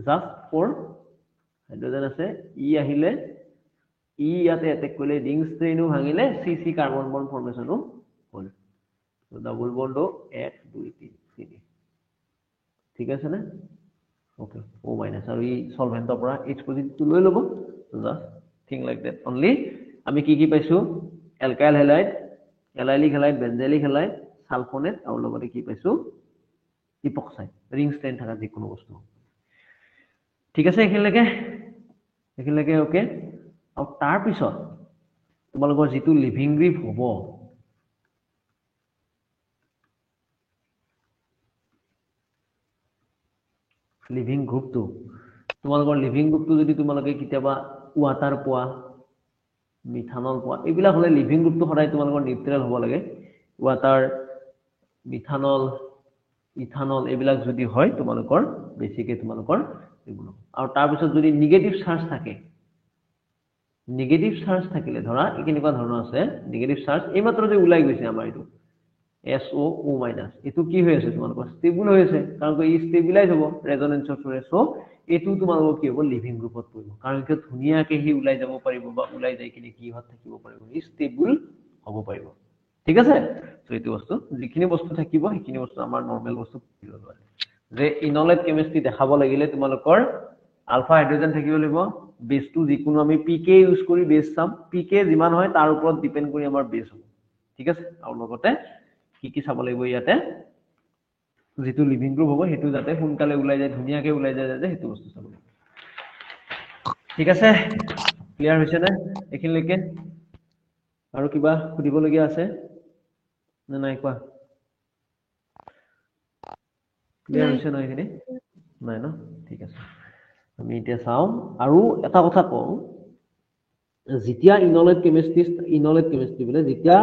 জাস্ট ফৰ হাইড্ৰোজেন আছে ই আহিলে ই ইয়াতে এটেক কৰিলে ৰিং ষ্ট্ৰেইনো ভাঙিলে CC কাৰ্বন বন্ড ফৰ্মেশনো হ'ল তো ডাবল বন্ড 1 2 3 CD ঠিক আছে না ওকে O মাইনাস আৰু ই সলভেন্টৰ পৰা H পজিটিভটো লৈ ল'ব তো just thing like that only আমি কি পাইছো alkyl halide allylic halide benzylic halide sulphonate আৰু লগতে কি পাইছো ইপক্সাইড ৰিং ষ্ট্ৰেইন থাকা যিকোনো বস্তু ঠিক আছে এখিনলৈকে ওকে আৰু তাৰ পিছত তোমালোকৰ যেটো লিভিং গ্ৰুপ হ'ব লিভিং গ্ৰুপটো তোমালোকৰ লিভিং গ্ৰুপটো যদি তোমালোকে কিতাবা ওয়াটাৰ পোৱা মিথানল পোৱা এইবিলাক হলে লিভিং গ্ৰুপটো সদায় তোমালোকৰ নিউট্ৰেল হ'ব লাগে ওয়াটাৰ মিথানল ইথানল এইবিলাক যদি হয় তোমালোকৰ বেছিকে তোমালোকৰ এইগুলো আৰু তাৰ পিছত যদি নেগেটিভ চাৰ্জ থাকে নেগেটিভ চাৰ্জ থাকিলে ধৰা কেনেকুৱা ধৰণৰ আছে নেগেটিভ চাৰ্জ এইমাত্ৰ যে ওলাই গৈছে আমাৰ এইটো SO2- এটো কি হৈ আছে তোমালোকৰ ষ্টেবল হৈ আছে কাৰণ ই ষ্টেবিলাইজ হ'ব ৰেজোনেন্সৰ থ্ৰু সো এটো তোমালোকৰ কি হ'ব লিভিং গ্ৰুপত পৰিব কাৰণ কি ধুনিয়াকে হি ওলাই যাব পাৰিব বা ওলাই যাই কিনে কি হত থাকিব পাৰিব ই ষ্টেবল হ'ব পাৰিব ঠিক আছে সো এটো বস্তু যিখিনি বস্তু থাকিব সেইখিনি বস্তু আমাৰ নৰমাল বস্তু যে ইনলেট কেমিস্ট্ৰি দেখাব লাগিলে তোমালোকৰ আলফা হাইড্ৰোজেন থাকিব লাগিব বেসটো যিকোনো আমি পিকে ইউজ কৰি বেস চাম পিকে যিমান হয় তাৰ ওপৰত ডিপেন্ড কৰি আমাৰ বেস হ'ব ঠিক আছে আৰু লগতে কি চাব লাগিব ইয়াতে যেটো লিভিং গ্ৰুপ হ'ব হেতু যাতে সোনকালে ওলাই যায় ধুনিয়াকে ওলাই যায় যে হেতু বস্তু চাব লাগিব ঠিক আছে ক্লিয়াৰ হৈছে না এখিনলৈকে আৰু কিবা খুদিব লগিয়া আছে না নাই কোৱা ক্লিয়াৰ হৈছে না এখিনি নাই ন ঠিক আছে আমি এতিয়া চাও আৰু এটা কথা কও যেতিয়া ইনলেট কেমিস্ট্রি বলে যেতিয়া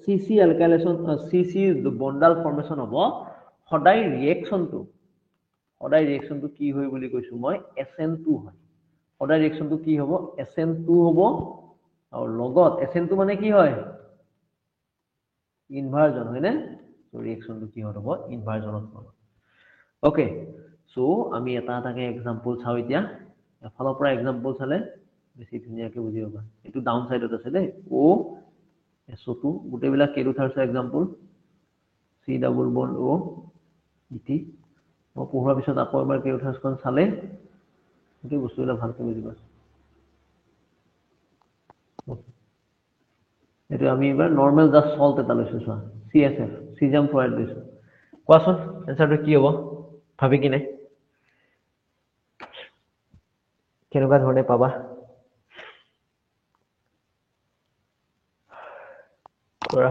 CC অ্যালকাইলেশন CC বন্ডাল ফর্মেশন হ'ব সদায় ৰিয়েকচনটো কি হয় বুলি কৈছো মই SN2 হয় সদায় ৰিয়েকচনটো কি হ'ব SN2 হ'ব আৰু লগত SN2 মানে কি হয় ইনভাৰ্জন হয়নে সো ৰিএকচনটো কি হ'ব ইনভাৰ্জনত হ'ব ওকে সো আমি এটা এটাকে এক্সাম্পল চাও এতিয়া এফালৰ পৰা এক্সাম্পল চালে বেছি ধুনীয়াকৈ বুজি পাবা এটো ডাউন সাইডত আছে দেই ও SO2 গোটেইবিলাক কেৰুথাৰ্ছৰ example C double bond O ইটি মই পঢ়োৱাৰ পিছত আকৌ এবাৰ কেৰুথাৰ্ছখন চালে এই বস্তুবিলাক ভালকৈ বুজিবা এটো আমি এবাৰ নৰমাল জাস্ট সল্ট এটা লৈছো চোৱা CSF সিজাম ফ্লুইড লৈছো কোৱাচোন এনসাৰটো কি হ'ব ভাবি কিনে কেনেকুৱা ধৰণে পাবা কৰা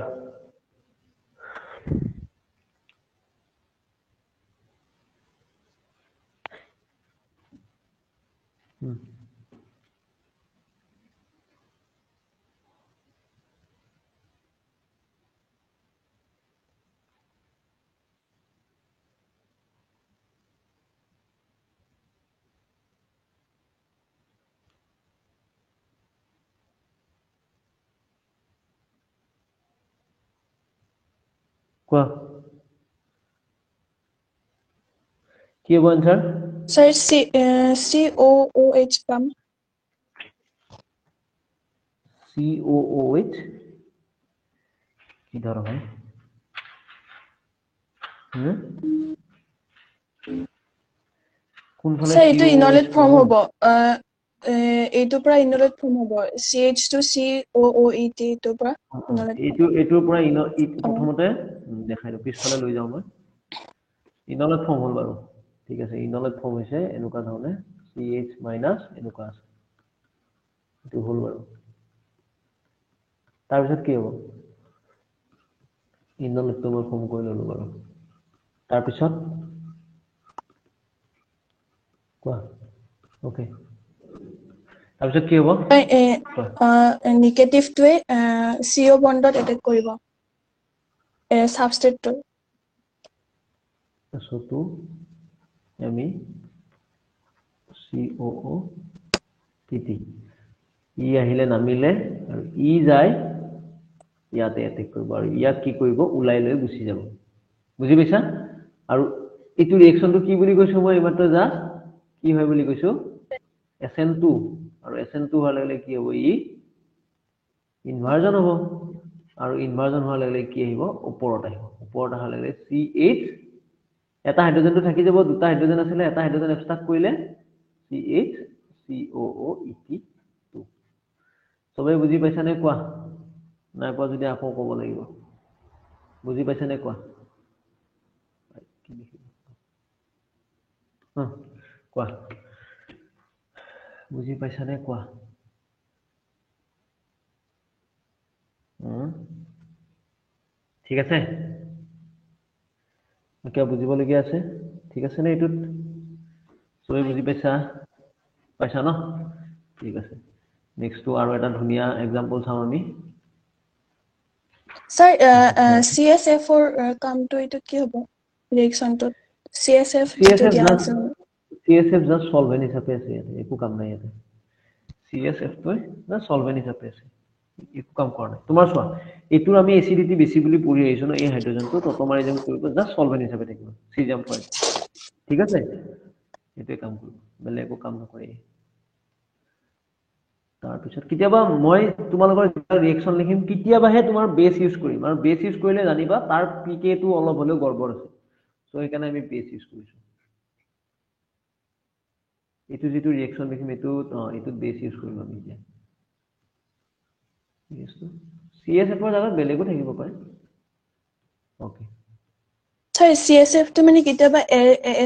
কোৱা কি হ'ব আনসাৰ Sir, COOH পাম COOH কি ধৰ হয় কোনফালে Sir, এইটো ইনলেট ফৰ্ম COOH হ'ব এইটোৰ পৰা ইনলেট ফৰ্ম হ'ব CH2COOET এইটোৰ পৰা ইনলেট এইটোৰ পৰা প্ৰথমতে দেখাই দিওঁ পিছফালে লৈ যাওঁ মই ইনলেট ফৰ্ম হ'ল বাৰু ঠিক আছে ইনলেট ফৰ্ম হৈছে এনেকুৱা ধৰণে CH মাইনাছ এনেকুৱা আছে এইটো হ'ল বাৰু তাৰপিছত কি হ'ব ইনলেটটো মই ফৰ্ম কৰি ললো বাৰু তাৰপিছত কোৱা ওকে তাৰপিছত কি হ'ব নিগেটিভটোৱে CO বন্ডত এটেক কৰিব সাবষ্ট্ৰেটটো SO2 আমি COOTT ই আহিলে নামিলে আৰু ই যায় ইয়াতে এটেক কৰিব আৰু ইয়াক কি কৰিব উলাই লৈ গুচি যাব বুজি পাইছা আৰু এইটো ৰিএকচনটো কি বুলি কৈছো মই এইমাত্ৰ জাস্ট কি হয় বুলি কৈছো SN2 আৰু SN2 হলে কি হ'ব ই ইনভাৰ্জন হ'ব আৰু ইনভাৰ্জন হোৱাৰ লগে কি আহিব ওপৰত অহাৰ লগে CH এটা হাইড্ৰোজেনটো থাকি যাব দুটা হাইড্ৰোজেন আছিল এটা হাইড্ৰোজেন এক্সট্ৰাক্ট কৰিলে CH COOET2 সবে বুজি পাইছা নে কোৱা নাই কোৱা যদি আকৌ ক'ব লাগিব বুজি পাইছা নে কোৱা কোৱা বুজি পাইছা নে কোৱা ঠিক আছে কিয় বুজিবলগীয়া আছে ঠিক আছে নে এইটোত সবে বুজি পাইছা পাইছা ন ঠিক আছে নেক্সটটো আৰু এটা ধুনীয়া এক্সাম্পল চাওঁ আমি স্যাৰ CSF ৰ কামটো এইটো কি হ'ব ৰিএকচনটো CSF যেটো দিয়া আছে CSF জাস্ট সলভেন্ট হিচাপে আছে একো কাম নাই ইয়াতে CSF তো না সলভেন্ট হিচাপে আছে একো কাম কৰা নাই তোমাৰ চোৱা এটোৰ আমি এসিডিটি বেছি বুলি পঢ়ি আহিছো ন এই হাইড্ৰোজেনটো টটমাৰিজম কৰিব জাস্ট সলভেন্ট হিচাপে থাকিব সিজাম ফ্লুইড ঠিক আছে এটোৱে কাম কৰিব বেলে একো কাম নকৰে তাৰ পিছত কিতিয়াবা মই তোমালোকৰ ৰিএকচন লিখিম কিতিয়াবাহে তোমাৰ বেস ইউজ কৰিম আৰু বেস ইউজ কৰিলে জানিবা তাৰ পিকে টো অলপ হলেও গড়বড় আছে সো একাৰণে আমি বেস ইউজ কৰিছো এটো যেটো ৰিএকচন লিখিম এটো বেস ইউজ কৰিম আমি এতিয়া CSF ৰ জাগাত বেলেগো থাকিব পাৰে ওকে স্যাৰ CSF টো মানে কিতিয়াবা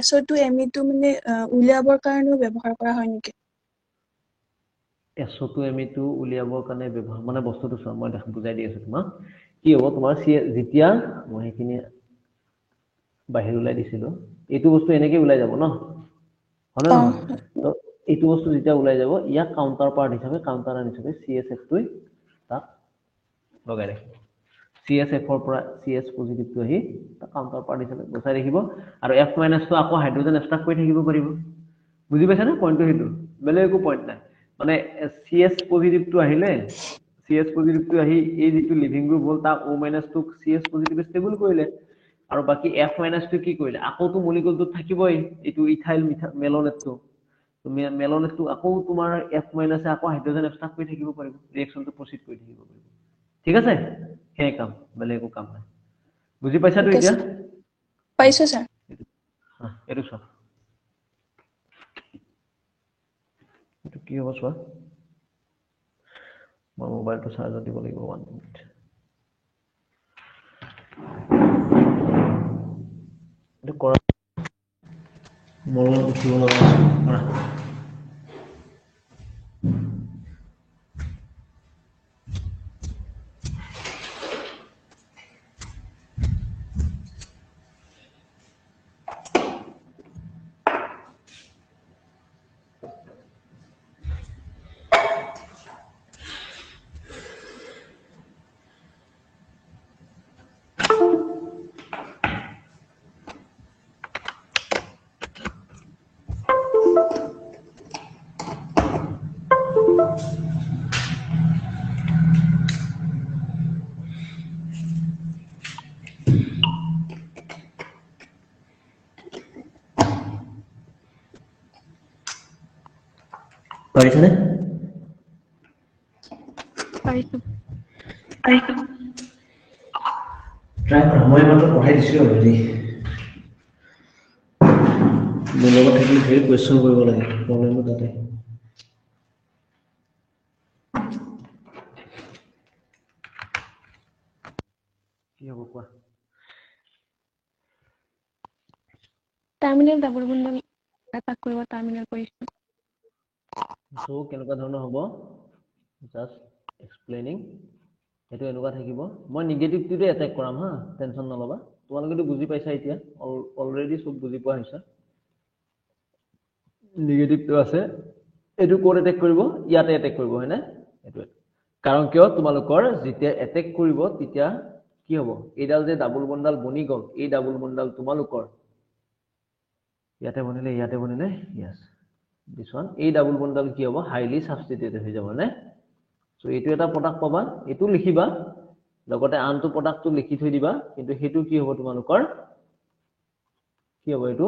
SO2Me টো মানে উলিয়াবৰ কাৰণেও ব্যৱহাৰ কৰা হয় নেকি SO2Me টো উলিয়াবৰ কাৰণে ব্যৱহাৰ মানে বস্তুটো চোৱা মই বুজাই দি আছো তোমাক কি হ'ব তোমাৰ যেতিয়া মই এখিনি বাহিৰ ওলাই দিছিলো এইটো বস্তু এনেকৈ ওলাই যাব ন হলে নহয় তো এইটো বস্তু যেতিয়া ওলাই যাব ইয়াক কাউন্টাৰ পাৰ্ট হিচাপে কাউন্টাৰ হিচাপে CSF টো তাক লগাই ৰাখিব CSF ৰ পৰা CS পজিটিভ টো আহি কাউন্টাৰ পাৰ্ট হিচাপে বচাই ৰাখিব আৰু F- টো আকৌ হাইড্ৰোজেন এক্সট্ৰাক্ট কৰি থাকিব পাৰিব বুজি পাইছা না পইণ্টটো হেতু বেলেগ একো পইণ্ট নাই মানে CS পজিটিভ টো আহিলে CS পজিটিভটো আহি এই যেটো লিভিং গ্ৰুপ হ'ল তাক O- টোক CS পজিটিভ ষ্টেবল কৰিলে আৰু বাকি F- টো কি কৰিলে আকৌটো মলিকুলটো থাকিবই এটো ইথাইল মেলনেটটো তো মেলনেটটো আকৌ তোমাৰ F- আকৌ হাইড্ৰোজেন এক্সট্ৰাক্ট কৰি থাকিব পাৰিব ৰিঅ্যাকশনটো প্ৰসিড কৰি থাকিব পাৰিব ঠিক আছে সেই কাম বেলেগো কাম নাই বুজি পাইছাতো ঠিক এতিয়া আছে পাইছো স্যাৰ এটো চোৱা এটো কি হ'ব চোৱা মই মোবাইলটো চাৰ্জত দিব লাগিব 1 মিনিট এটো কৰা মই উঠিব লগা আছে কৰা পাৰিছানে পাৰিছো ট্ৰাই কৰা মই মাত্ৰ পঢ়াই দিছিলোঁ অলৰেডি মোৰ লগত থাকিলে ধেৰ কুৱেশ্যন কৰিব লাগে প্ৰব্লেমটো তাতে কি হ'ব কোৱা টাৰ্মিনেল ডাবল বন্ডল এটাক কৰিব টাৰ্মিনেল কৰিছো সো কেনেকুৱা ধৰণৰ হ'ব জাস্ট এক্সপ্লেইনিং এটো এনেকুৱা থাকিব মই নিগেটিভটোতে এটেক কৰাম হা টেনচন নলবা তোমালোকেতো বুজি পাইছা এতিয়া অলৰেডি সব বুজি পোৱা হৈছে নিগেটিভটো আছে এটো কোড এটেক কৰিব ইয়াতে এটেক কৰিব হয়নে এটো কাৰণ কিয় তোমালোকৰ যেতিয়া এটেক কৰিব তেতিয়া কি হ'ব এইডাল যে ডাবল বন্ডাল বনি গল এই ডাবল বন্ডাল তোমালোকৰ ইয়াতে বনিলে ইয়েস this one এই ডাবল বন্ডাল কি হ'ব হাইলি সাবস্টিটিউটেড হৈ যাব নে সো এটো এটা প্ৰডাক্ট পাবা এটো লিখিবা লগতে আনটো প্ৰডাক্টটো লিখি থৈ দিবা কিন্তু হেতু কি হ'ব তোমালোকৰ কি হ'ব এটো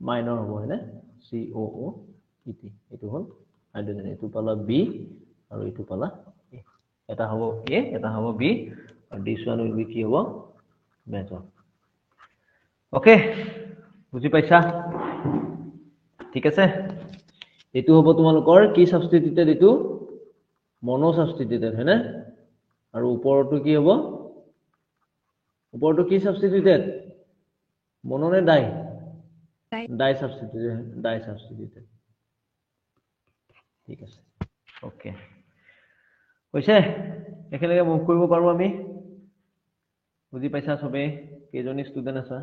মাইনৰ হ'ব হয়নে COO ET এটো হ'ল হাইড্ৰোজেন এটো পালা B আৰু এটো পালা A এটা হ'ব A এটা হ'ব B আৰু this one will be কি হ'ব মেজৰ ওকে বুজি পাইছা ঠিক আছে এটো হ'ব তোমালোকৰ কি সাবস্টিটিউটেড এটো মনো সাবস্টিটিউটেড হয়নে আৰু ওপৰটো কি হ'ব ওপৰটো কি সাবস্টিটিউটেড মনো নে ডাই ডাই সাবস্টিটিউটেড ঠিক আছে ওকে কৈছে একেলগে মুভ কৰিব পাৰো আমি বুজি পাইছা সবে কেজনী ষ্টুডেন্ট আছা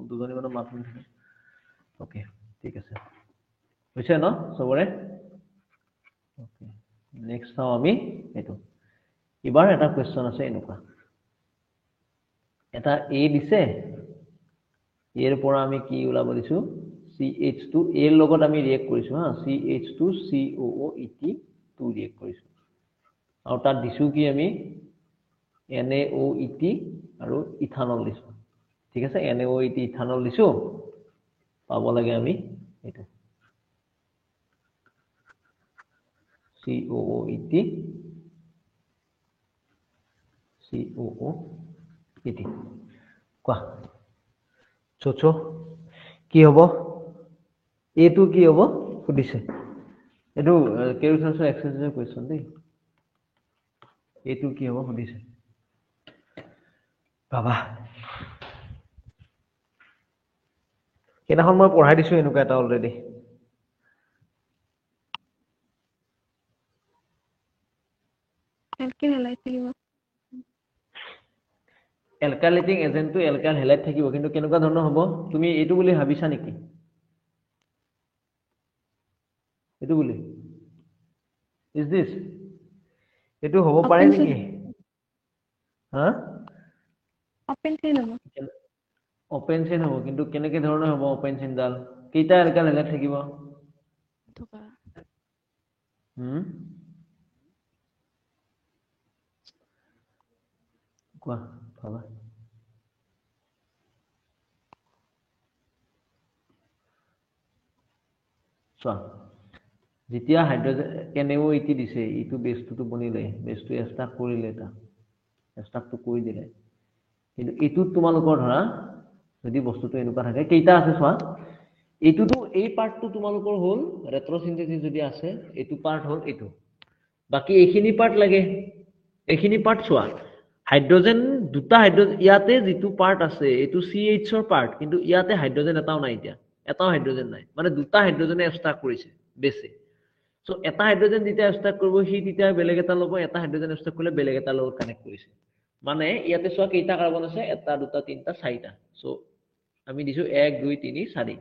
দুজনী মানে মাত নিদিয়ে ওকে ঠিক আছে হৈছে ন সবৰে ওকে নেক্সট চাও আমি এটো এবাৰ এটা কোৱেশ্চন আছে এনেকুৱা এটা A দিছে এৰ পৰা আমি কি উলাব দিছো CH2 এৰ লগত আমি ৰিয়েক্ট কৰিছো হা CH2 COOET 2 ৰিয়েক্ট কৰিছো আৰু তাত দিছো কি আমি NaOET আৰু ইথানল দিছো ঠিক আছে NaOET ইথানল দিছো পাব লাগে আমি এটা COOET কোৱা চোচো কি হ'ব এটো কি হ'ব সুধিছে এটো কেৰিছাছৰ এক্সাৰসাইজৰ কোৱেশ্চন দেই এটো কি হ'ব সুধিছে বাবা কেনাখন মই পঢ়াই দিছো এনেকুৱা এটা অলৰেডি এলকেন হেলাইট থাকিব এলকাইলেটিং এজেন্টটো এলকাইল হেলাইট থাকিব কিন্তু কেনেকুৱা ধৰণৰ হ'ব তুমি এটো বুলি ভাবিছা নেকি এটো বুলি ইজ দিস এটো হ'ব পাৰে নেকি হা ওপেন চেইন হ'ব ওপেন চেইন হ'ব কিন্তু কেনেকে ধৰণৰ হ'ব ওপেন চেইন ডাল কেইটা এলকাইল হেলাইট থাকিব 2টা কোৱা ভাবা চোৱা যেতিয়া হাইড্ৰোজেন NaO দিছে এইটো বেছটো বনিলে বেছটো এষ্টাক কৰিলে এটা এষ্টাকটো কৰি দিলে কিন্তু এইটোত তোমালোকৰ ধৰা যদি বস্তুটো এনেকুৱা থাকে কেইটা আছে চোৱা এইটোতো এই পাৰ্টটো তোমালোকৰ হ'ল ৰেট্ৰোসিনথেসিস যদি আছে এইটো পাৰ্ট হ'ল এইটো বাকি এইখিনি পাৰ্ট লাগে এইখিনি পাৰ্ট চোৱা হাইড্ৰোজেন দুটা হাইড্ৰোজেন ইয়াতে যেটো পাৰ্ট আছে এইটো CH ৰ পাৰ্ট কিন্তু ইয়াতে হাইড্ৰোজেন এটাও নাই এতিয়া এটাও হাইড্ৰোজেন নাই মানে দুটা হাইড্ৰোজেনে এষ্টাক কৰিছে বেছে সো এটা হাইড্ৰোজেন যেতিয়া এষ্টাক কৰিব সি তেতিয়া বেলেগ এটা ল'ব এটা হাইড্ৰোজেন এষ্টাক কৰিলে বেলেগ এটা লগত কানেক্ট কৰিছে মানে ইয়াতে চোৱা কেইটা কাৰ্বন আছে এটা দুটা তিনটা চাৰিটা সো আমি দিছো 1 2 3 4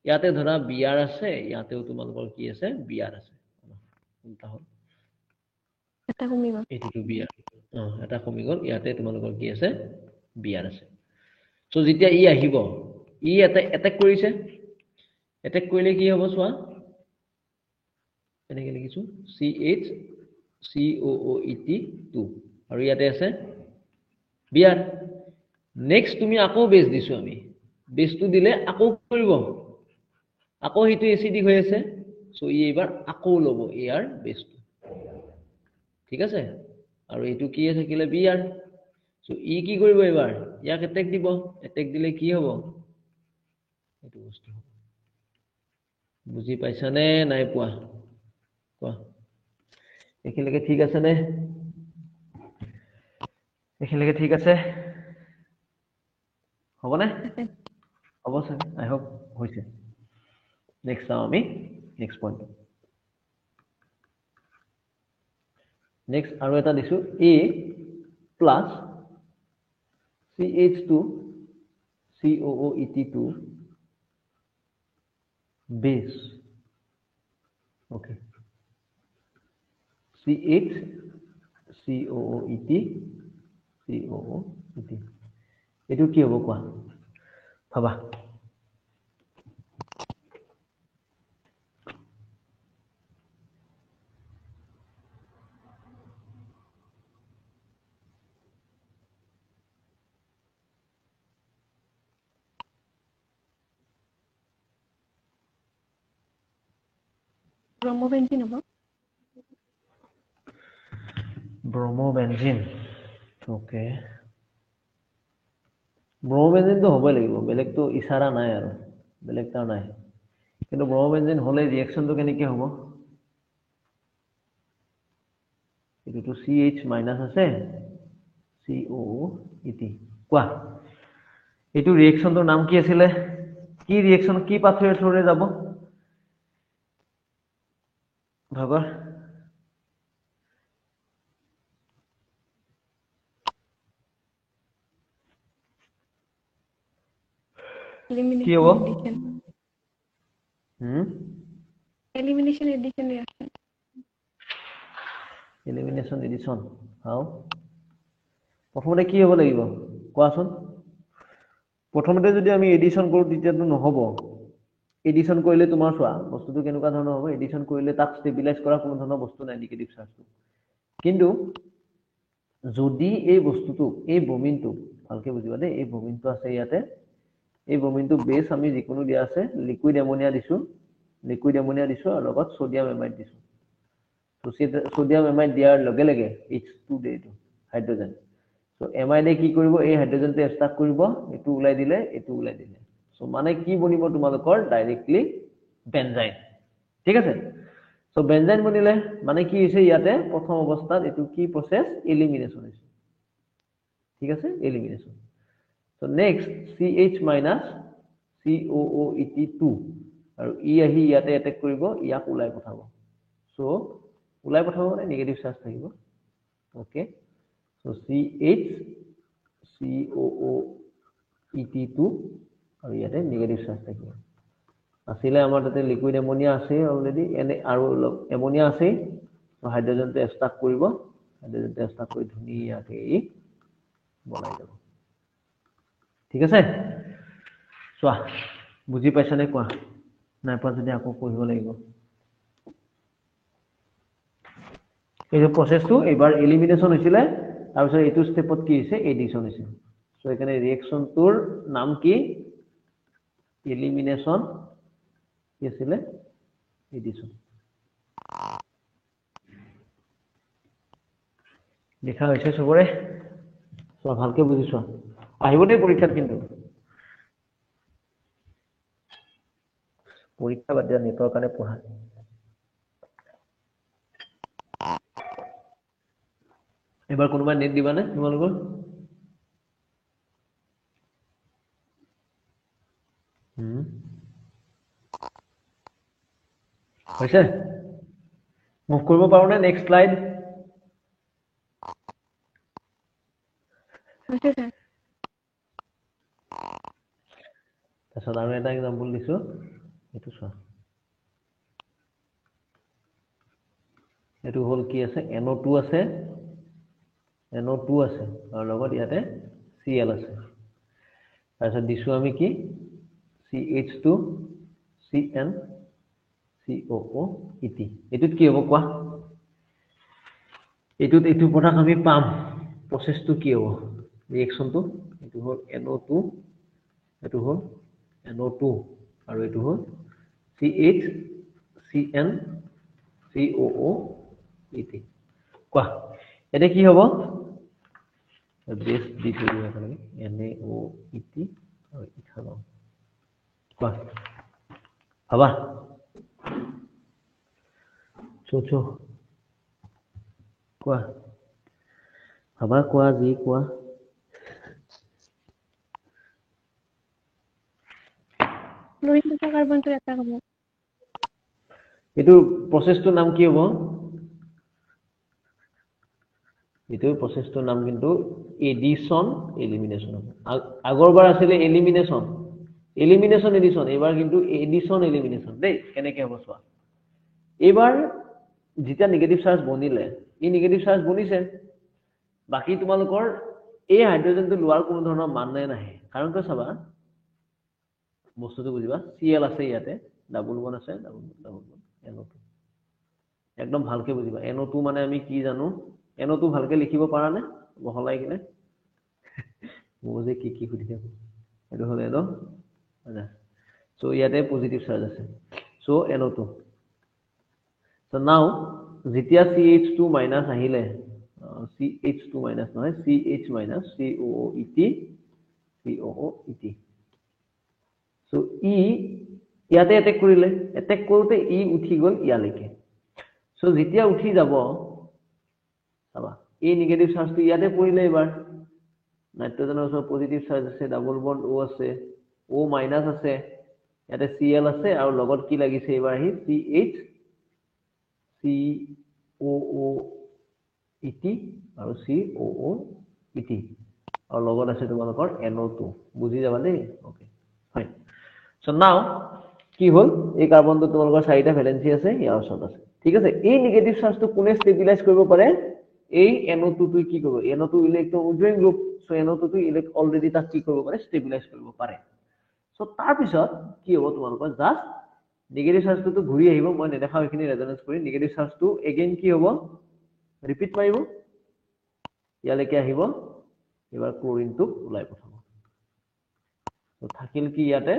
ইয়াতে ধৰা Br আছে ইয়াতেও তোমালোকৰ কি আছে Br আছে কোনটা হ'ল এটা কমি গ'ল এইটো Br এটা কমি গ'ল ইয়াতে তোমালোকৰ কি আছে Br আছে সো যেতিয়া ই আহিব ই এটা এটাক কৰিছে এটাক কৰিলে কি হ'ব চোৱা এনেকে লিখিছো CH COOET2 আৰু ইয়াতে আছে Br নেক্সট তুমি আকৌ বেছ দিছো আমি বেছটো দিলে আকৌ কৰিব আকৌ হিটো এসিডিক হৈ আছে সো ই এবাৰ আকৌ লব ইয়াৰ বেছটো ঠিক আছে আৰু এটো কি থাকিলে Br সো ই কি কৰিব এবাৰ ইয়াক এটেক দিব এটেক দিলে কি হ'ব এটো বস্তু বুজি পাইছা নে নাই পোৱা কোৱা এখিলৈকে ঠিক আছে নে এখিলৈকে ঠিক আছে হবনে হ'ব স্যাৰ আই হোপ হৈছে নেক্সট আমি নেক্সট পইণ্ট নেক্সট আৰু এটা দিছো A plus CH2 COOET2 base okay CH COOET COOET এটো কি হ'ব কোৱা ভাবা ব্ৰহ্মবেঞ্জিন হ'ব ব্ৰহ্মবেঞ্জিন ওকে ব্ৰহ্মবেঞ্জিনটো হ'বই লাগিব বেলেগটো ইশাৰা নাই আৰু বেলেগটা নাই কিন্তু ব্ৰহ্মবেঞ্জিন হ'লে ৰিঅ্যাকশনটো কেনেকৈ হ'ব এটো CH মাইনাস আছে COOET কোৱা এটো ৰিঅ্যাকশনটোৰ নাম কি আছিল কি ৰিঅ্যাকশন কি পাথৱেৰ থ্ৰুৰে যাব ভাগৰ কি হ'ব elimination addition reaction elimination addition how প্ৰথমতে কি হ'ব লাগিব কোৱাচোন প্ৰথমতে যদি আমি এডিশন কৰো তেতিয়াটো নহব এডিশন কৰিলে তোমাৰ চোৱা বস্তুটো কেনেকুৱা ধৰণৰ হ'ব এডিশন কৰিলে তাক ষ্টেবিলাইজ কৰা কোনো ধৰণৰ বস্তু নাই নেগেটিভ চাৰ্জটো কিন্তু যদি এই বস্তুটো এই বমিনটো ভালকে বুজিবা দেই এই বমিনটো আছে ইয়াতে এই বমিনটো বেছ আমি যিকোনো দিয়া আছে লিকুইড এমোনিয়া দিছো আৰু লগত সোডিয়াম এমাইড দিছো সোডিয়াম এমাইড দিয়াৰ লগে লগে H2 দে এইটো হাইড্ৰোজেন সো এমাইডে কি কৰিব এই হাইড্ৰোজেনটো এষ্টাক কৰিব এটো উলাই দিলে সো মানে কি বনিব তোমালোকৰ ডাইৰেক্টলি বেনজাইন ঠিক আছে সো বেনজাইন বনিলে মানে কি হৈছে ইয়াতে প্ৰথম অৱস্থাত এটো কি প্ৰসেস এলিমিনেশন হৈছে ঠিক আছে elimination so next CH COOET2 আৰু ই আহি ইয়াতে এটেক কৰিব ইয়াক উলাই পঠাব সো উলাই পঠাব মানে নেগেটিভ চাৰ্জ থাকিব ওকে সো CH COOET2 আৰু ইয়াতে নেগেটিভ চাৰ্জ থাকিব আসিলে আমাৰ তাতে লিকুইড এমোনিয়া আছে অলৰেডি এনে আৰু এমোনিয়া আছে তো হাইড্ৰোজেনটো এষ্টাক কৰিব হাইড্ৰোজেনটো এষ্টাক কৰি ধুনীয়াকৈ ই বনাই যাব ঠিক আছে চোৱা বুজি পাইছা নে কোৱা নাই পোৱা যদি আকৌ পঢ়িব লাগিব এই যে প্ৰসেসটো এবাৰ এলিমিনেশন হৈছিলে তাৰপিছত এইটো ষ্টেপত কি হৈছে এডিশ্যন হৈছে সো এখানে ৰিএকচনটোৰ নাম কি এলিমিনেশ্যন কি আছিল এডিশ্যন দেখা হৈছে সবৰে সব ভালকে বুজিছো আহিবতে পৰীক্ষাত কিন্তু পৰীক্ষা বাদ দিয়া নেটৰ কাৰণে পঢ়া এবাৰ কোনোবা নেট দিবানে তোমালোকৰ হৈছে মুভ কৰিব পাৰো নে নেক্সট স্লাইড হৈছে স্যাৰ তাৰপিছত আৰু এটা এক্সাম্পল দিছো এইটো চোৱা এইটো হল কি আছে NO2 আছে NO2 আছে আৰু লগত ইয়াতে Cl আছে তাৰপিছত দিছো আমি কি CH2 CN COO ET এটুত কি হ'ব কোৱা এটুত এটু প্ৰডাক্ট আমি পাম প্ৰসেসটো কি হ'ব ৰিঅ্যাকশনটো এটু হল NO2 এটু হল NO2 আৰু এটু হল CH CN COO ET কোৱা এটা কি হ'ব বেস দি থৈ দিব লাগে NaOET আৰু ইথানল কোৱা হবা চোচো কোৱা হবা কোৱা যি কোৱা ক্লোৰিন দুটা কাৰ্বনটো এটা হ'ব এটো প্ৰসেসটোৰ নাম কি হ'ব এটো প্ৰসেসটোৰ নাম কিন্তু এডিশন এলিমিনেশন আগৰবাৰ আছিল এলিমিনেশন এডিশন এবাৰ কিন্তু এডিশন এলিমিনেশন দেই কেনেকে হ'ব চোৱা এবাৰ যেতিয়া নেগেটিভ চাৰ্জ বনিলে ই নেগেটিভ চাৰ্জ বনিছে বাকি তোমালোকৰ এই হাইড্ৰোজেনটো লোৱাৰ কোনো ধৰণৰ মান নাই কাৰণ কিয় চাবা বস্তুটো বুজিবা Cl আছে ইয়াতে ডাবল বন আছে ডাবল বন NO2 একদম ভালকে বুজিবা NO2 মানে আমি কি জানো NO2 ভালকে লিখিব পাৰা নে বহলাই কিনে মোজে কি সুধি থাকো এটো হলে ন আচ্ছা সো ইয়াতে পজিটিভ চাৰ্জ আছে সো NO2 সো নাও যেতিয়া CH2 মাইনাস আহিলে CH2 মাইনাস নহয় CH মাইনাস COOET সো ই ইয়াতে এটেক কৰিলে এটেক কৰোতে ই উঠি গল ইয়ালৈকে সো যেতিয়া উঠি যাব চাবা এই নেগেটিভ চাৰ্জটো ইয়াতে পৰিলে এবাৰ নাইট্ৰজেনৰ ওচৰত পজিটিভ চাৰ্জ আছে ডাবল বন্ড O আছে O মাইনাস আছে ইয়াতে Cl আছে আৰু লগত কি লাগিছে এবাৰ আহি CH COOET আৰু COOET আৰু লগত আছে তোমালোকৰ NO2 বুজি যাবা দেই ওকে ফাইন সো নাও কি হল এই কাৰ্বনটো তোমালোকৰ চাৰিটা ভ্যালেন্সি আছে ইয়াৰ ওচৰত আছে ঠিক আছে এই নেগেটিভ চাৰ্জটো কোনে ষ্টেবিলাইজ কৰিব পাৰে এই NO2 টো কি কৰিব NO2 electron উইথড্ৰয়িং group so NO2 টো অলৰেডি তাক কি কৰিব পাৰে ষ্টেবিলাইজ কৰিব পাৰে সো তাৰ পিছত কি হ'ব তোমালোকৰ জাস্ট নেগেটিভ চাৰ্জটো ঘূৰি আহিব মই নেদেখাও এখিনি ৰেজোনেন্স কৰি নেগেটিভ চাৰ্জটো এগেইন কি হ'ব ৰিপিট মাৰিব ইয়ালৈকে আহিব এবাৰ ক্লোৰিনটো ওলাই পঠাব তো থাকিল কি ইয়াতে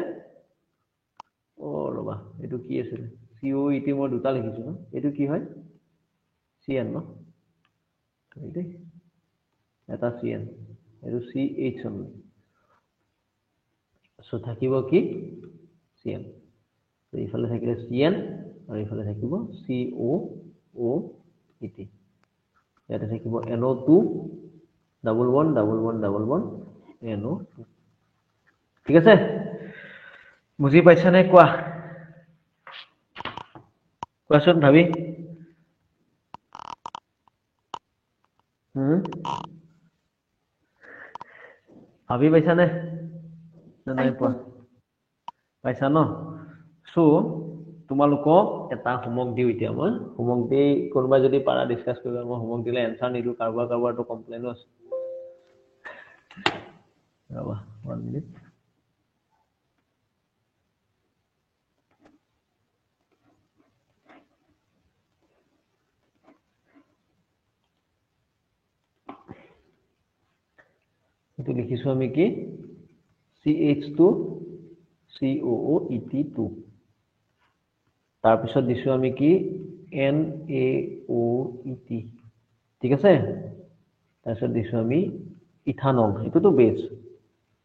ও ৰবা এটো কি আছিল COET মই দুটা লিখিছো ন এটো কি হয় CN ন এইটো এটা CN এটো CH only সো থাকিব কি CN তো ইফালে থাকিলে CN আৰু ইফালে থাকিব COOET ইয়াতে থাকিব NO2 ডাবল বন্ড NO2 ঠিক আছে বুজি পাইছা নে কোৱা কোৱাচোন ভাবি ভাবি পাইছা নে নাই পোৱা পাইছা ন সো তোমালোকক এটা হোমৱৰ্ক দিও এতিয়া মই হোমৱৰ্ক দি কোনোবা যদি পাৰা ডিসকাস কৰিবা মই হোমৱৰ্ক দিলে এনসাৰ নিদু কাৰবাৰটো কমপ্লেইনো আছে ৰবা 1 মিনিট এটো লিখিছো আমি কি CH2 COOET2 তাৰ পিছত দিছো আমি কি NaOET ঠিক আছে তাৰ পিছত দিছো আমি ইথানল এটোটো বেস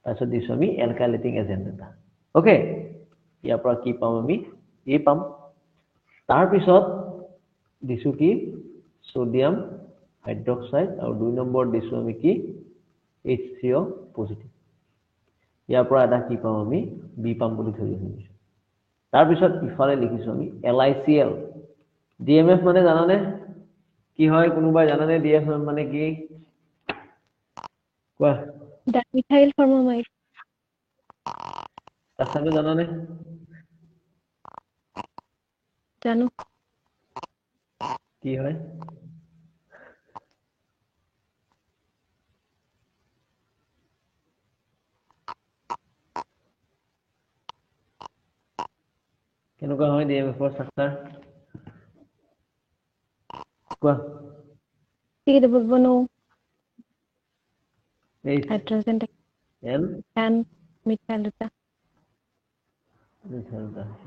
তাৰ পিছত দিছো আমি এলকাইলেটিং এজেন্ট এটা ওকে ইয়াৰ পৰা কি পাম আমি এ পাম তাৰ পিছত দিছো কি সোডিয়াম হাইড্ৰক্সাইড আৰু 2 নম্বৰ দিছো আমি কি H3O পজিটিভ ইয়াৰ পৰা এটা কি পাম আমি বি পাম বুলি ধৰি আছো তাৰ পিছত ইফালে লিখিছো আমি LiCl DMF মানে জানানে কি হয় কোনোবাই জানানে DMF মানে কি কোৱা ডাইমিথাইল ফৰ্মামাইড আছামে জানানে জানো কি হয় কেনেকুৱা হয় DMF ৰ স্ট্ৰাকচাৰ কোৱা C-double-bond-O H hydrogen N and methyl দুটা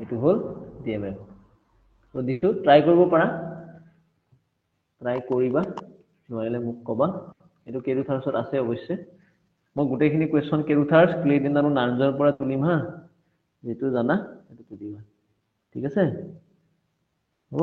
এটো হল DMF তো দিটো ট্ৰাই কৰিব পাৰা ট্ৰাই কৰিবা নোৱাৰিলে মোক কবা এটো কেৰুথাৰ্ছত আছে অৱশ্যে মই গোটেইখিনি কোৱেশ্চন কেৰুথাৰ্ছ ক্লেডিন আৰু নাৰ্জৰ পৰা তুলিম হা যেটো জানা এটো তুলিবা ঠিক আছে হ'ব